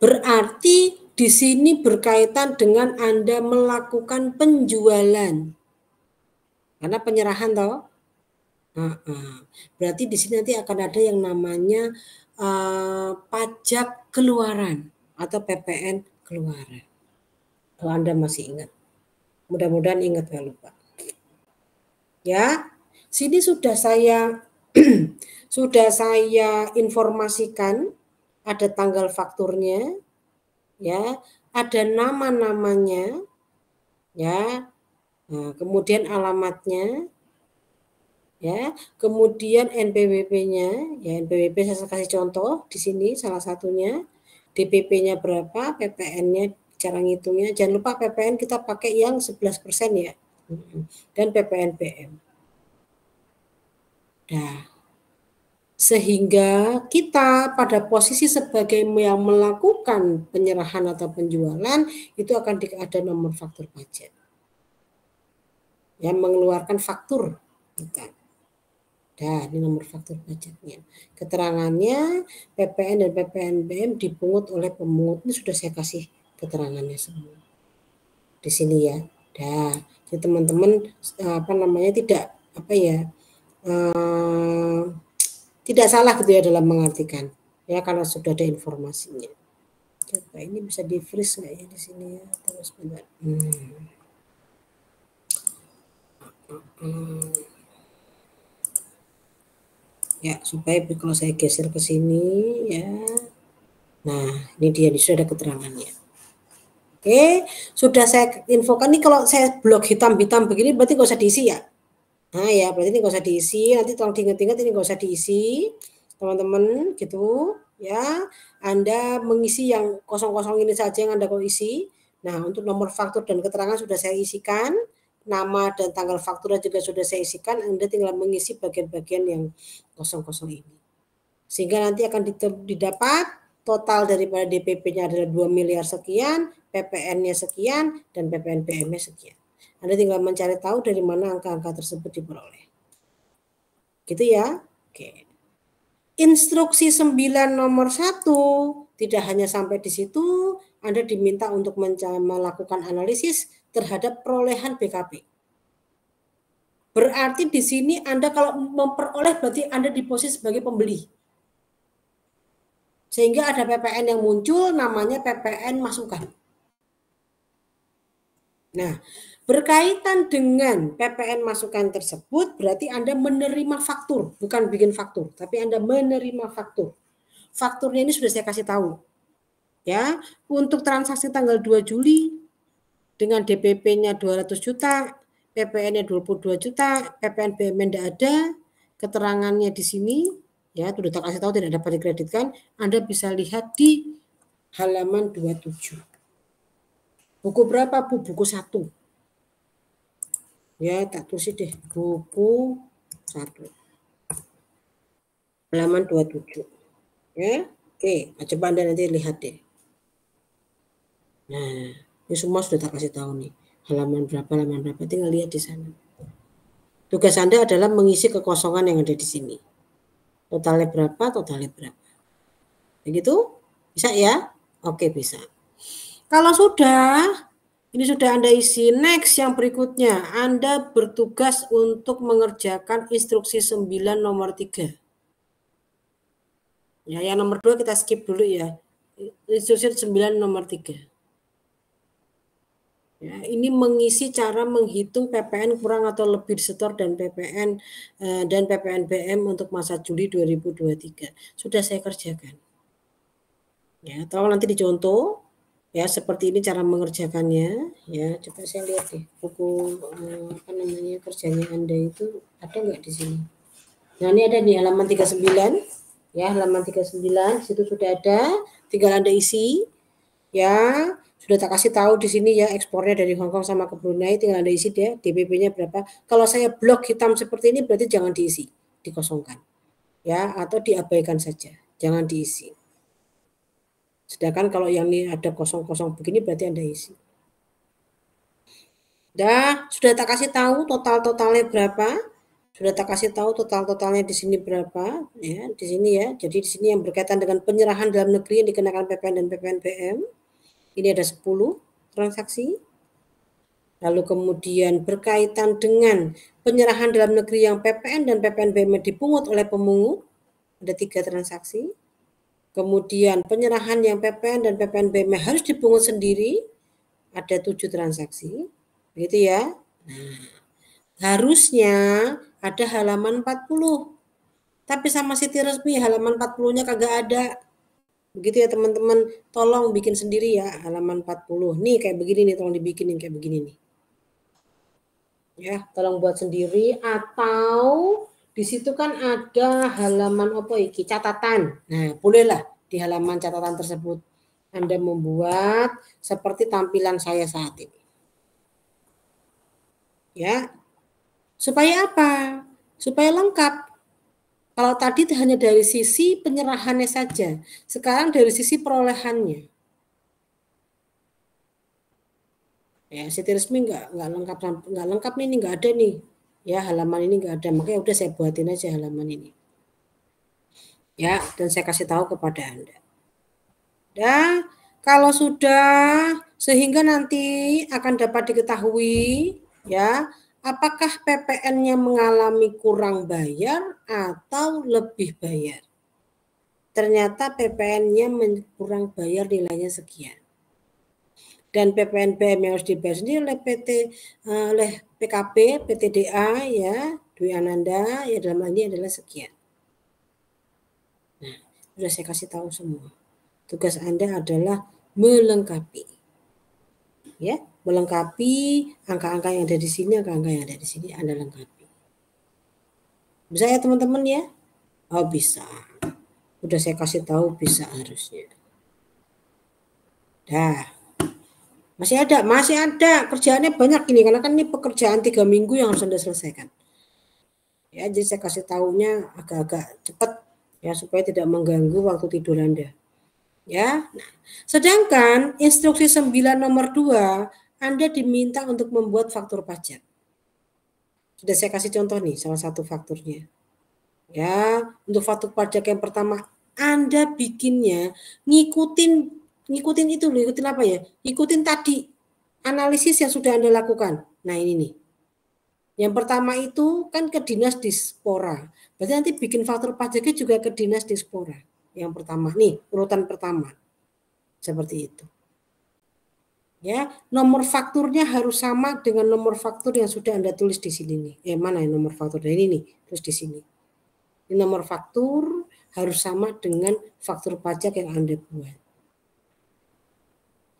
Berarti di sini berkaitan dengan Anda melakukan penjualan. Karena penyerahan toh. Berarti di sini nanti akan ada yang namanya pajak keluaran atau PPN keluaran. Kalau Anda masih ingat. Mudah-mudahan ingat ya lupa. Ya, sini sudah saya informasikan ada tanggal fakturnya, ya, ada nama-namanya, ya, nah, kemudian alamatnya, ya, kemudian NPWP-nya, ya NPWP saya kasih contoh di sini salah satunya, DPP-nya berapa, PPN-nya cara ngitungnya, jangan lupa PPN kita pakai yang 11% ya, dan PPN PM. Nah, sehingga kita pada posisi sebagai yang melakukan penyerahan atau penjualan itu akan ada nomor faktur pajak yang mengeluarkan faktur kita. Nah, ini nomor faktur pajaknya. Keterangannya PPN dan PPNBM dipungut oleh pemungut. Ini sudah saya kasih keterangannya semua. Di sini ya. Nah, jadi teman-teman tidak salah gitu ya dalam mengartikan. Ya, karena sudah ada informasinya. Coba ini bisa di freeze nggak ya di sini ya? Terus bentar. Ya, supaya kalau saya geser ke sini ya. Nah, ini dia, sudah ada keterangannya. Oke, sudah saya infokan nih kalau saya blok hitam-hitam begini berarti nggak usah diisi ya. Nah ya, berarti ini nggak usah diisi, nanti tolong diingat-ingat ini nggak usah diisi, teman-teman gitu ya. Anda mengisi yang kosong-kosong ini saja yang Anda mau isi. Nah, untuk nomor faktur dan keterangan sudah saya isikan. nama dan tanggal faktura juga sudah saya isikan, Anda tinggal mengisi bagian-bagian yang kosong-kosong ini. Sehingga nanti akan didapat total daripada DPP-nya adalah 2 miliar sekian, PPN-nya sekian, dan PPNBM-nya sekian. Anda tinggal mencari tahu dari mana angka-angka tersebut diperoleh. Gitu ya. Oke. Instruksi 9 nomor 1 tidak hanya sampai di situ, Anda diminta untuk melakukan analisis terhadap perolehan BKP. Berarti di sini Anda kalau memperoleh berarti Anda di posisi sebagai pembeli. Sehingga ada PPN yang muncul namanya PPN masukan. Nah, berkaitan dengan PPN masukan tersebut berarti Anda menerima faktur, bukan bikin faktur, tapi Anda menerima faktur. Fakturnya ini sudah saya kasih tahu. Ya, untuk transaksi tanggal 2 Juli dengan DPP-nya 200 juta, PPN-nya 22 juta, PPN BUMN tidak ada, keterangannya di sini, ya sudah tak kasih tahu tidak dapat dikreditkan, Anda bisa lihat di halaman 27. Buku berapa, Bu? Buku 1. Ya, tak tulis deh, buku 1. Halaman 27. Ya, oke, coba Anda nanti lihat deh. Nah, ini semua sudah tak kasih tahu nih. Halaman berapa, tinggal lihat di sana. Tugas Anda adalah mengisi kekosongan yang ada di sini. Totalnya berapa, Begitu? Bisa ya? Oke, bisa. Kalau sudah, ini sudah Anda isi. Next yang berikutnya, Anda bertugas untuk mengerjakan instruksi 9 nomor 3. Ya, yang nomor 2 kita skip dulu ya. Instruksi 9 nomor 3. Ya, ini mengisi cara menghitung PPN kurang atau lebih disetor dan PPN dan PPNBM untuk masa Juli 2023. Sudah saya kerjakan. Ya, tolong nanti dicontoh. Ya, seperti ini cara mengerjakannya. Ya, coba saya lihat deh buku kerjanya Anda itu ada nggak di sini. Nah, ini ada di halaman 39. Ya, halaman 39 situ sudah ada, tinggal Anda isi. Ya, sudah tak kasih tahu di sini ya ekspornya dari Hong Kong sama ke Brunei, tinggal Anda isi deh DPP-nya berapa. Kalau saya blok hitam seperti ini berarti jangan diisi, dikosongkan. Ya, atau diabaikan saja, jangan diisi. Sedangkan kalau yang ini ada kosong-kosong begini berarti Anda isi. Sudah tak kasih tahu total-totalnya berapa? Sudah tak kasih tahu total-totalnya di sini berapa? Ya, di sini ya. Jadi di sini yang berkaitan dengan penyerahan dalam negeri yang dikenakan PPN dan PPNBM. Ini ada 10 transaksi. Lalu kemudian berkaitan dengan penyerahan dalam negeri yang PPN dan PPNBM dipungut oleh pemungut, ada 3 transaksi. Kemudian penyerahan yang PPN dan PPNBM harus dipungut sendiri, ada 7 transaksi. Begitu ya. Nah, harusnya ada halaman 40. Tapi sama Siti Resmi halaman 40-nya kagak ada. Begitu ya teman-teman, tolong bikin sendiri ya halaman 40. Nih kayak begini nih, tolong dibikinin kayak begini nih. Ya, tolong buat sendiri atau di situ kan ada halaman apa iki catatan. Nah, bolehlah di halaman catatan tersebut Anda membuat seperti tampilan saya saat ini. Ya. Supaya apa? Supaya lengkap. Kalau tadi hanya dari sisi penyerahannya saja, sekarang dari sisi perolehannya. Ya, Siti Resmi nggak lengkap nih, ini nggak ada nih. Ya, halaman ini nggak ada, makanya udah saya buatin aja halaman ini. Ya, dan saya kasih tahu kepada Anda. Dan kalau sudah sehingga nanti akan dapat diketahui ya, apakah PPN-nya mengalami kurang bayar atau lebih bayar. Ternyata PPN-nya kurang bayar nilainya sekian. Dan PPNBM yang harus dibayar sendiri oleh PKP, PTDA ya, Dwi Ananda ya dalam hal ini adalah sekian. Nah, sudah saya kasih tahu semua. Tugas Anda adalah melengkapi. Ya, melengkapi angka-angka yang ada di sini, angka-angka yang ada di sini Anda lengkapi. Bisa ya teman-teman ya? Oh, bisa. Udah saya kasih tahu bisa harusnya. Dah. Masih ada. Kerjaannya banyak ini, karena kan ini pekerjaan 3 minggu yang harus Anda selesaikan. Ya, jadi saya kasih tahunya agak-agak cepat ya supaya tidak mengganggu waktu tidur Anda. Ya. Nah, sedangkan instruksi 9 nomor 2 Anda diminta untuk membuat faktur pajak. Sudah saya kasih contoh nih salah satu fakturnya. Ya, untuk faktur pajak yang pertama Anda bikinnya ngikutin itu loh, ngikutin apa ya? Ngikutin tadi analisis yang sudah Anda lakukan. Nah, ini nih. Yang pertama itu kan ke Dinas Dispora. Berarti nanti bikin faktur pajaknya juga ke Dinas Dispora. Yang pertama nih, urutan pertama. Seperti itu. Ya, nomor fakturnya harus sama dengan nomor faktur yang sudah Anda tulis di sini nih. Mana ya nomor faktur? Nah, ini nih, terus di sini. Ini nomor faktur harus sama dengan faktur pajak yang Anda buat.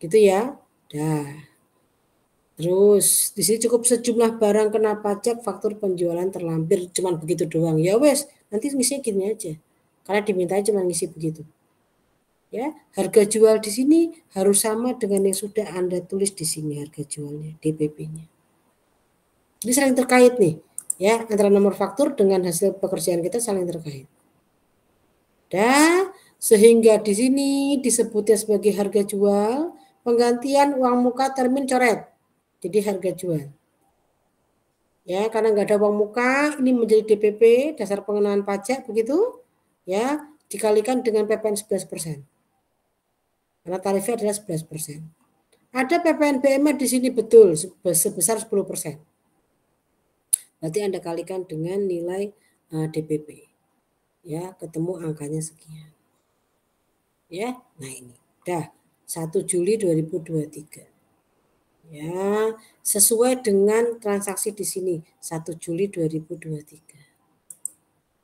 Gitu ya. Dah. Terus di sini cukup sejumlah barang kena pajak faktur penjualan terlampir, cuman begitu doang. Ya wes, nanti ngisinya gini aja. Karena diminta cuma ngisi begitu. Ya, harga jual di sini harus sama dengan yang sudah Anda tulis di sini harga jualnya, DPP-nya. Ini saling terkait nih, ya, antara nomor faktur dengan hasil pekerjaan kita saling terkait. Dan sehingga di sini disebutnya sebagai harga jual, penggantian uang muka termin coret. Jadi harga jual. Ya, karena nggak ada uang muka, ini menjadi DPP, dasar pengenaan pajak begitu, ya, dikalikan dengan PPN 11%. Karena tarifnya adalah 11%. Ada PPN BM di sini betul sebesar 10%. Berarti Anda kalikan dengan nilai DPP. Ya, ketemu angkanya sekian. Ya, nah ini. Dah 1 Juli 2023. Ya, sesuai dengan transaksi di sini 1 Juli 2023.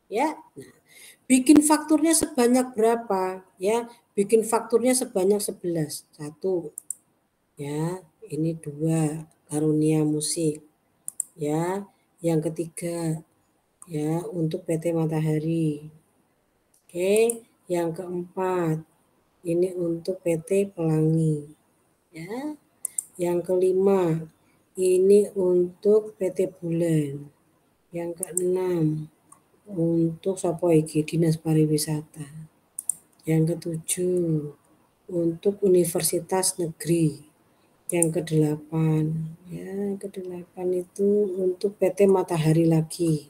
Ya. Nah, bikin fakturnya sebanyak berapa? Ya, bikin fakturnya sebanyak 11. 1. Ya, ini 2 Karunia Musik. Ya, yang ketiga ya untuk PT Matahari. Oke, yang keempat ini untuk PT Pelangi. Ya. Yang kelima ini untuk PT Bulan. Yang keenam untuk Sopo iki Dinas Pariwisata. Yang ketujuh untuk Universitas Negeri. Yang kedelapan, ya kedelapan itu untuk PT Matahari lagi.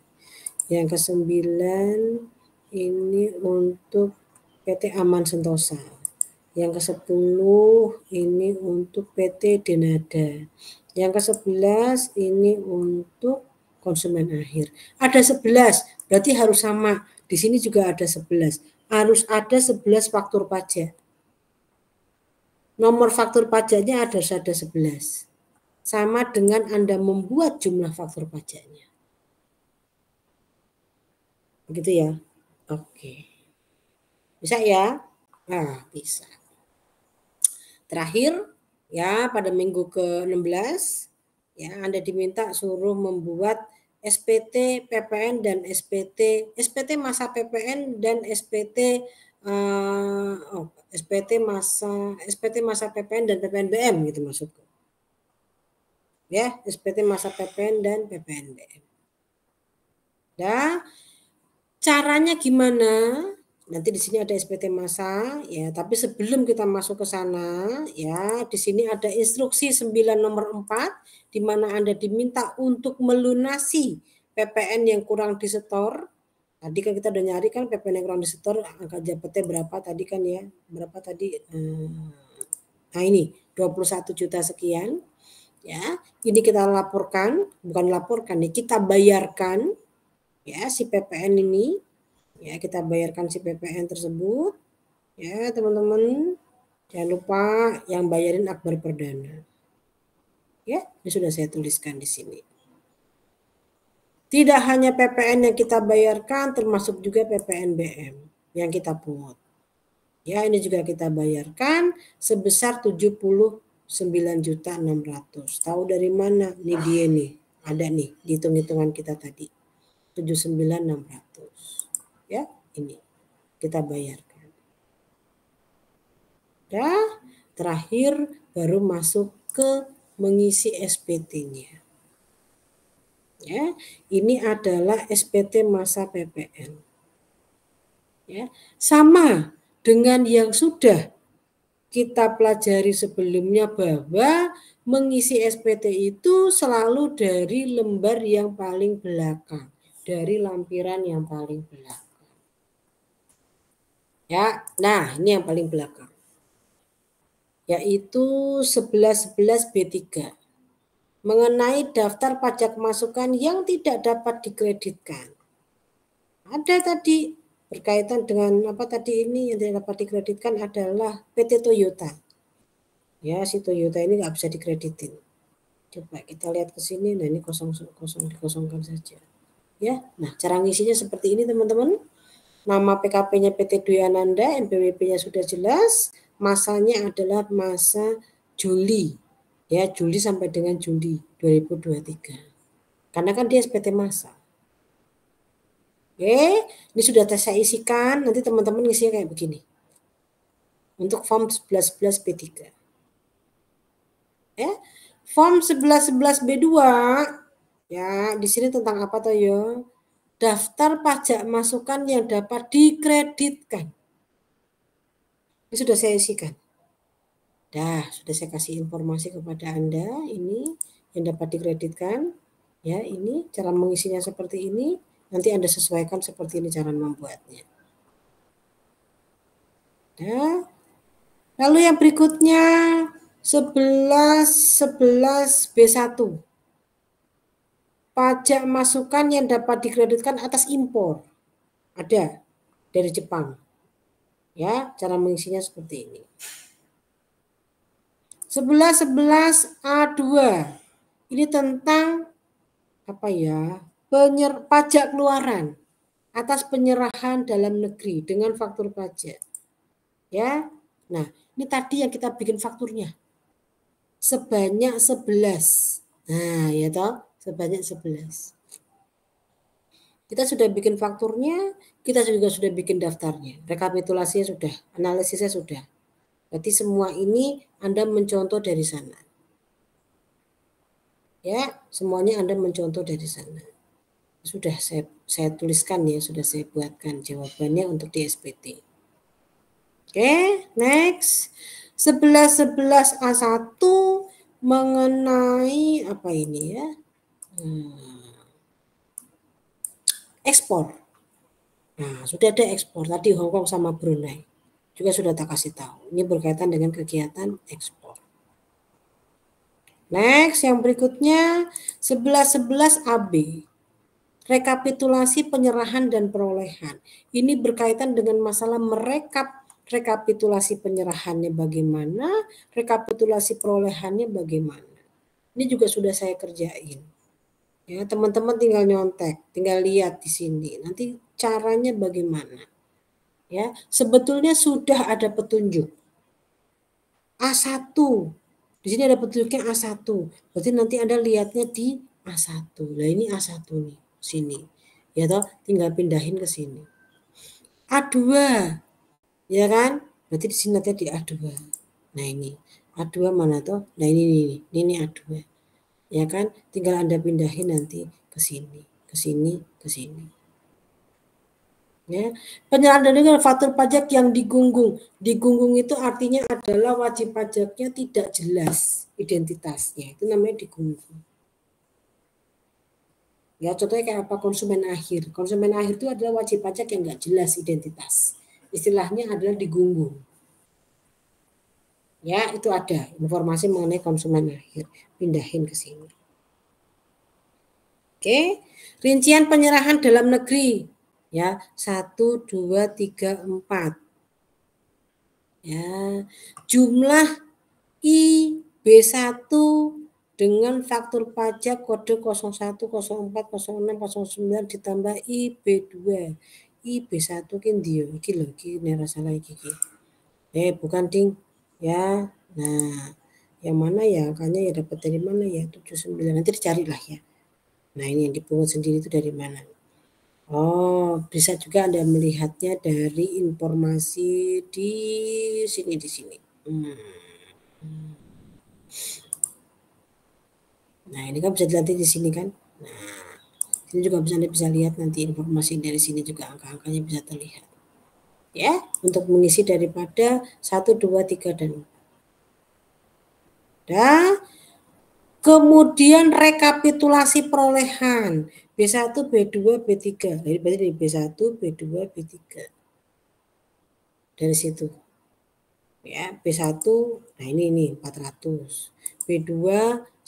Yang kesembilan ini untuk PT Aman Sentosa. Yang ke-10 ini untuk PT Denada. Yang ke-11 ini untuk konsumen akhir. Ada 11, berarti harus sama. Di sini juga ada 11. Harus ada 11 faktur pajak. Nomor faktur pajaknya ada 11. Sama dengan Anda membuat jumlah faktur pajaknya. Begitu ya? Oke. Bisa ya? Nah, bisa. Terakhir, ya pada minggu ke-16, ya Anda diminta suruh membuat SPT PPN dan SPT masa PPN dan SPT masa PPN dan PPNBM gitu maksudku. Ya, SPT masa PPN dan PPNBM. Nah, caranya gimana? Nanti di sini ada SPT masa ya, tapi sebelum kita masuk ke sana ya, di sini ada instruksi 9 nomor 4 di mana Anda diminta untuk melunasi PPN yang kurang disetor. Tadi kan kita udah nyari kan PPN yang kurang disetor angka JPT berapa tadi kan ya? Berapa tadi? Nah ini 21 juta sekian ya. Ini kita laporkan, bukan laporkan nih, kita bayarkan ya si PPN ini. Ya, kita bayarkan si PPN tersebut. Ya, teman-teman. Jangan lupa yang bayarin akbar perdana. Ya, ini sudah saya tuliskan di sini. Tidak hanya PPN yang kita bayarkan, termasuk juga PPN BM yang kita pungut. Ya, ini juga kita bayarkan sebesar 79.600.000. Tahu dari mana? Ini dia nih. Ada nih di hitung-hitungan kita tadi. 79.600. Ya, ini kita bayarkan. Dah, terakhir baru masuk ke mengisi SPT-nya. Ya, ini adalah SPT masa PPN. Ya, sama dengan yang sudah kita pelajari sebelumnya bahwa mengisi SPT itu selalu dari lembar yang paling belakang, dari lampiran yang paling belakang. Ya, nah ini yang paling belakang. Yaitu 1111 B3. Mengenai daftar pajak masukan yang tidak dapat dikreditkan. Ada tadi berkaitan dengan apa tadi ini yang tidak dapat dikreditkan adalah PT Toyota. Ya, si Toyota ini nggak bisa dikreditin. Coba kita lihat ke sini, nah ini kosong dikosongkan saja. Ya, nah cara ngisinya seperti ini teman-teman. Nama PKP-nya PT Dwi Ananda, NPWP-nya sudah jelas, masanya adalah masa Juli. Ya, Juli sampai dengan Juli 2023. Karena kan dia SPT masa. Oke, ini sudah saya isikan, nanti teman-teman ngisinya kayak begini. Untuk form 1111 B3. Ya, form 1111 B2 ya, di sini tentang apa toh ya? Daftar pajak masukan yang dapat dikreditkan. Ini sudah saya isikan. Sudah saya kasih informasi kepada Anda ini yang dapat dikreditkan. Ya, ini cara mengisinya seperti ini. Nanti Anda sesuaikan seperti ini cara membuatnya. Nah, lalu yang berikutnya 1111 B1. Pajak masukan yang dapat dikreditkan atas impor. Ada dari Jepang. Ya, cara mengisinya seperti ini. 1111 A2. Ini tentang apa ya? Pajak keluaran atas penyerahan dalam negeri dengan faktur pajak. Ya. Nah, ini tadi yang kita bikin fakturnya. Sebanyak 11. Nah, ya toh, sebanyak 11. Kita sudah bikin fakturnya, kita juga sudah bikin daftarnya. Rekapitulasinya sudah, analisisnya sudah. Berarti semua ini Anda mencontoh dari sana. Ya, semuanya Anda mencontoh dari sana. Sudah saya tuliskan ya, sudah saya buatkan jawabannya untuk di SPT. Oke, next. 1111 A1 mengenai apa ini ya? Ekspor. Nah, sudah ada ekspor tadi Hong Kong sama Brunei. Juga sudah tak kasih tahu. Ini berkaitan dengan kegiatan ekspor. Next, yang berikutnya 1111 AB. Rekapitulasi penyerahan dan perolehan. Ini berkaitan dengan masalah rekapitulasi penyerahannya bagaimana, rekapitulasi perolehannya bagaimana. Ini juga sudah saya kerjain. Ya, teman-teman tinggal nyontek, tinggal lihat di sini. Nanti caranya bagaimana. Ya, sebetulnya sudah ada petunjuk. A1. Di sini ada petunjuknya A1. Berarti nanti Anda lihatnya di A1. Nah, ini A1 nih, sini. Ya toh, tinggal pindahin ke sini. A2. Ya kan? Berarti di sini nanti di A2. Nah, ini. A2 mana toh? Nah, ini A2. Ya kan? Tinggal Anda pindahin nanti ke sini, ke sini, ke sini. Ya, penyerahan dengan faktur pajak yang digunggung. Digunggung itu artinya adalah wajib pajaknya tidak jelas identitasnya. Itu namanya digunggung. Ya, contohnya kayak apa? Konsumen akhir. Konsumen akhir itu adalah wajib pajak yang nggak jelas identitas. Istilahnya adalah digunggung. Ya, itu ada informasi mengenai konsumen akhir. Pindahin ke sini. Oke, rincian penyerahan dalam negeri. Ya, 1, 2, 3, 4. Ya, jumlah IB1 dengan faktur pajak kode 01, 04, 06, 09 ditambah IB2. IB1 ki ndi yo? Iki lho, iki nek salah iki. Bukan ding. Ya. Nah, yang mana ya? Angkanya ya dapat dari mana ya? 79. Nanti dicarilah ya. Nah, ini yang dipungut sendiri itu dari mana? Oh, bisa juga Anda melihatnya dari informasi di sini. Nah, ini kan bisa dilihat di sini kan. Nah, ini juga Anda bisa lihat nanti informasi dari sini juga angka-angkanya bisa terlihat. Ya, untuk mengisi daripada 1, 2, 3 dan 4. Dan kemudian rekapitulasi perolehan B1, B2, B3. Jadi berarti dari B1, B2, B3. Dari situ. Ya, B1, nah ini 400. B2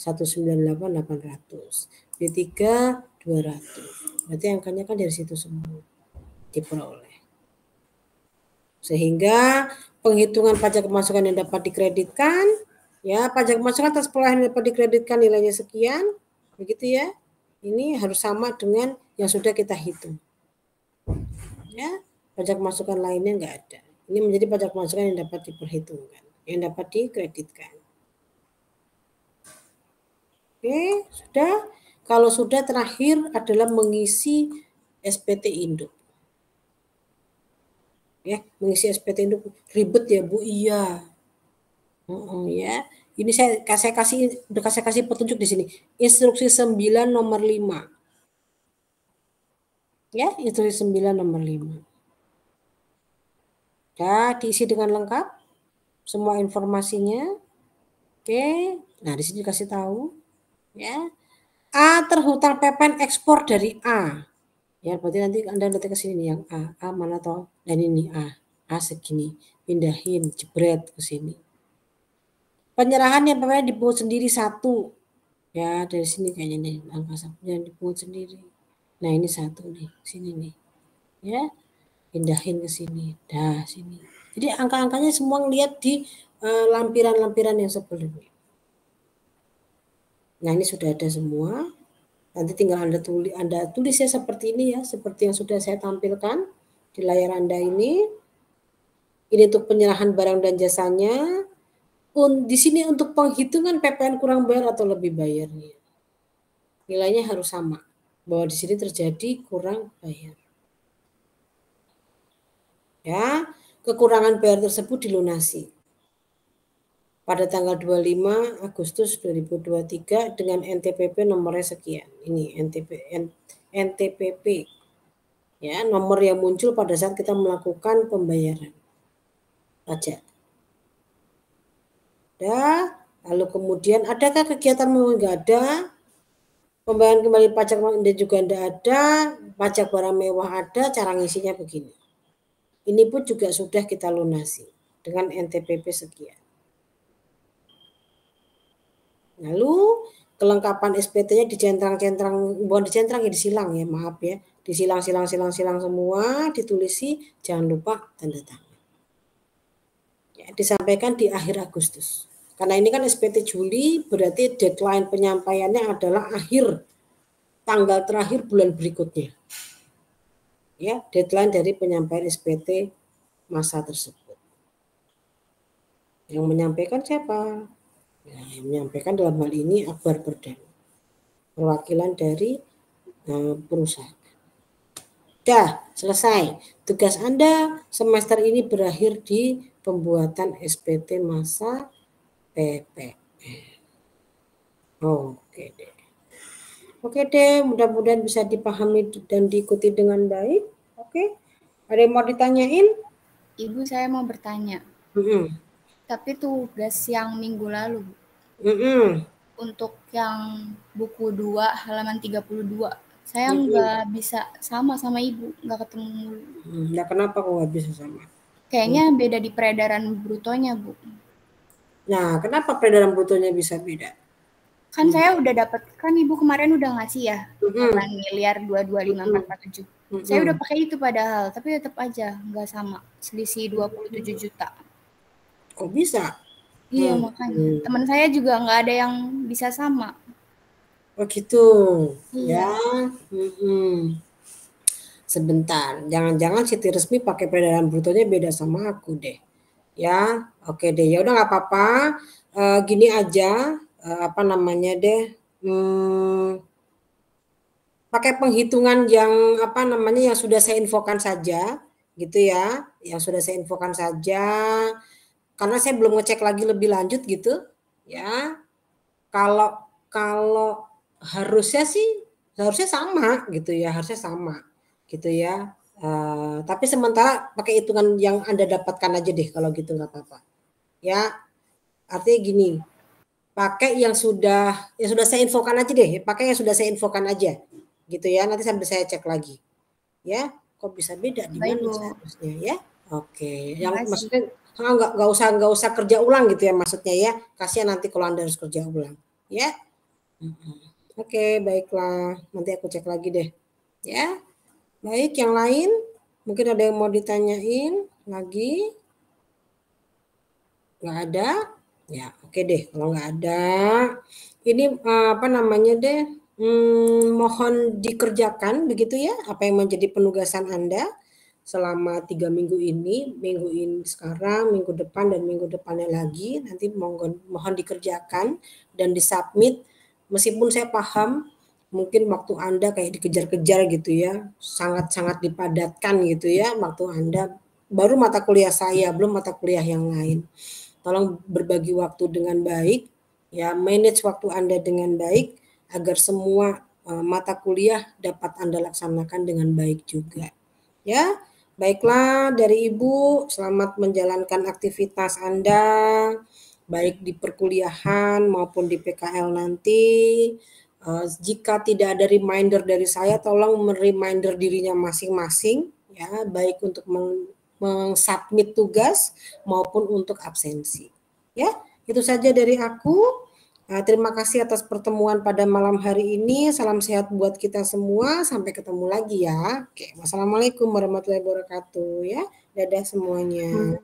198 800. B3 200. Berarti angkanya kan dari situ semua diperoleh. Sehingga penghitungan pajak pemasukan yang dapat dikreditkan, ya pajak pemasukan atas perolehan yang dapat dikreditkan nilainya sekian, begitu ya. Ini harus sama dengan yang sudah kita hitung. Ya, pajak pemasukan lainnya enggak ada. Ini menjadi pajak pemasukan yang dapat diperhitungkan, yang dapat dikreditkan. Oke, sudah. Kalau sudah, terakhir adalah mengisi SPT Induk. Ya, mengisi SPT Induk ribet ya Bu? Iya. Ya. Ini saya kasih petunjuk di sini. Instruksi 9 nomor 5. Ya, instruksi 9 nomor 5. Ya, diisi dengan lengkap semua informasinya. Oke. Nah, di sini kasih tahu ya. A terhutang PPN ekspor dari A. Ya, berarti nanti Anda lihat ke sini nih yang A mana toh? Dan ini A segini. Pindahin, jebret ke sini. Penyerahan yang PPN dipungut sendiri 1. Ya, dari sini kayaknya nih angka sakunya dipungut sendiri. Nah, ini 1 nih, sini nih. Ya, pindahin ke sini. Dah, sini. Jadi angka-angkanya semua lihat di lampiran-lampiran yang sebelumnya. Nah, ini sudah ada semua. Nanti tinggal Anda tulis ya seperti ini ya, seperti yang sudah saya tampilkan di layar Anda ini. Ini untuk penyerahan barang dan jasanya. Di sini untuk penghitungan PPN kurang bayar atau lebih bayarnya. Nilainya harus sama. Bahwa di sini terjadi kurang bayar. Ya, kekurangan bayar tersebut dilunasi pada tanggal 25 Agustus 2023 dengan NTPP nomornya sekian. Ini NTPP. Ya, nomor yang muncul pada saat kita melakukan pembayaran pajak. Ya, lalu kemudian adakah kegiatan enggak ada? Pembayaran kembali pajak juga enggak ada, pajak barang mewah ada, cara ngisinya begini. Ini pun juga sudah kita lunasi dengan NTPP sekian. Lalu kelengkapan SPT-nya bukan dicentrang ya, disilang ya, maaf ya. Disilang semua, ditulisi, jangan lupa tanda tangan. Ya, disampaikan di akhir Agustus. Karena ini kan SPT Juli, berarti deadline penyampaiannya adalah tanggal terakhir bulan berikutnya. Ya, deadline dari penyampaian SPT masa tersebut. Yang menyampaikan siapa? Ya, yang menyampaikan dalam hal ini Akbar Perdana, perwakilan dari perusahaan. Dah, selesai. Tugas Anda semester ini berakhir di pembuatan SPT masa PPN. Oke deh. Oke deh, mudah-mudahan bisa dipahami dan diikuti dengan baik. Oke, ada yang mau ditanyain? Ibu, saya mau bertanya. Tapi tugas yang minggu lalu, untuk yang buku 2 halaman 32, saya nggak bisa sama Ibu, nggak ketemu mulu. Nah, kenapa kok nggak bisa sama? Kayaknya beda di peredaran brutonya, Bu. Nah, kenapa peredaran brutonya bisa beda? Kan saya udah dapat, kan Ibu kemarin udah ngasih ya, 8 miliar 225.447. Saya udah pakai itu padahal, tapi tetap aja nggak sama, selisih 27 juta. Kok bisa? Iya, makanya. Teman saya juga nggak ada yang bisa sama. Oh gitu, Iya. ya. Sebentar, jangan-jangan Siti Resmi pakai peredaran brutonya beda sama aku deh. Ya, oke deh. Ya udah nggak apa-apa. Gini aja, apa namanya deh? Pakai penghitungan yang apa namanya yang sudah saya infokan saja, gitu ya. Yang sudah saya infokan saja. Karena saya belum ngecek lagi lebih lanjut gitu, ya. kalau harusnya sama gitu ya, harusnya sama gitu ya. Tapi sementara pakai hitungan yang Anda dapatkan aja deh kalau gitu, nggak apa-apa. Ya, artinya gini, pakai yang sudah saya infokan aja deh, pakai yang sudah saya infokan aja gitu ya, nanti sambil saya cek lagi ya, kok bisa beda di mana seharusnya ya. Oke, yang maksudnya nggak usah kerja ulang gitu ya maksudnya ya, kasihan nanti kalau Anda harus kerja ulang ya. Oke, baiklah, nanti aku cek lagi deh ya. Baik, yang lain mungkin ada yang mau ditanyain lagi? Nggak ada? Ya, oke deh. Kalau nggak ada, ini apa namanya deh, mohon dikerjakan begitu ya, apa yang menjadi penugasan Anda selama 3 minggu ini sekarang, minggu depan, dan minggu depannya lagi. Nanti mohon dikerjakan dan disubmit. Meskipun saya paham, mungkin waktu Anda kayak dikejar-kejar gitu ya, sangat-sangat dipadatkan gitu ya, waktu Anda baru mata kuliah saya, belum mata kuliah yang lain. Tolong berbagi waktu dengan baik, ya manage waktu Anda dengan baik agar semua mata kuliah dapat Anda laksanakan dengan baik juga. Ya, baiklah dari Ibu, selamat menjalankan aktivitas Anda baik di perkuliahan maupun di PKL nanti. Jika tidak ada reminder dari saya, tolong reminder dirinya masing-masing ya, baik untuk mengsubmit tugas maupun untuk absensi. Ya, itu saja dari aku. Terima kasih atas pertemuan pada malam hari ini. Salam sehat buat kita semua. Sampai ketemu lagi ya. Oke, wassalamualaikum warahmatullahi wabarakatuh ya. Dadah semuanya.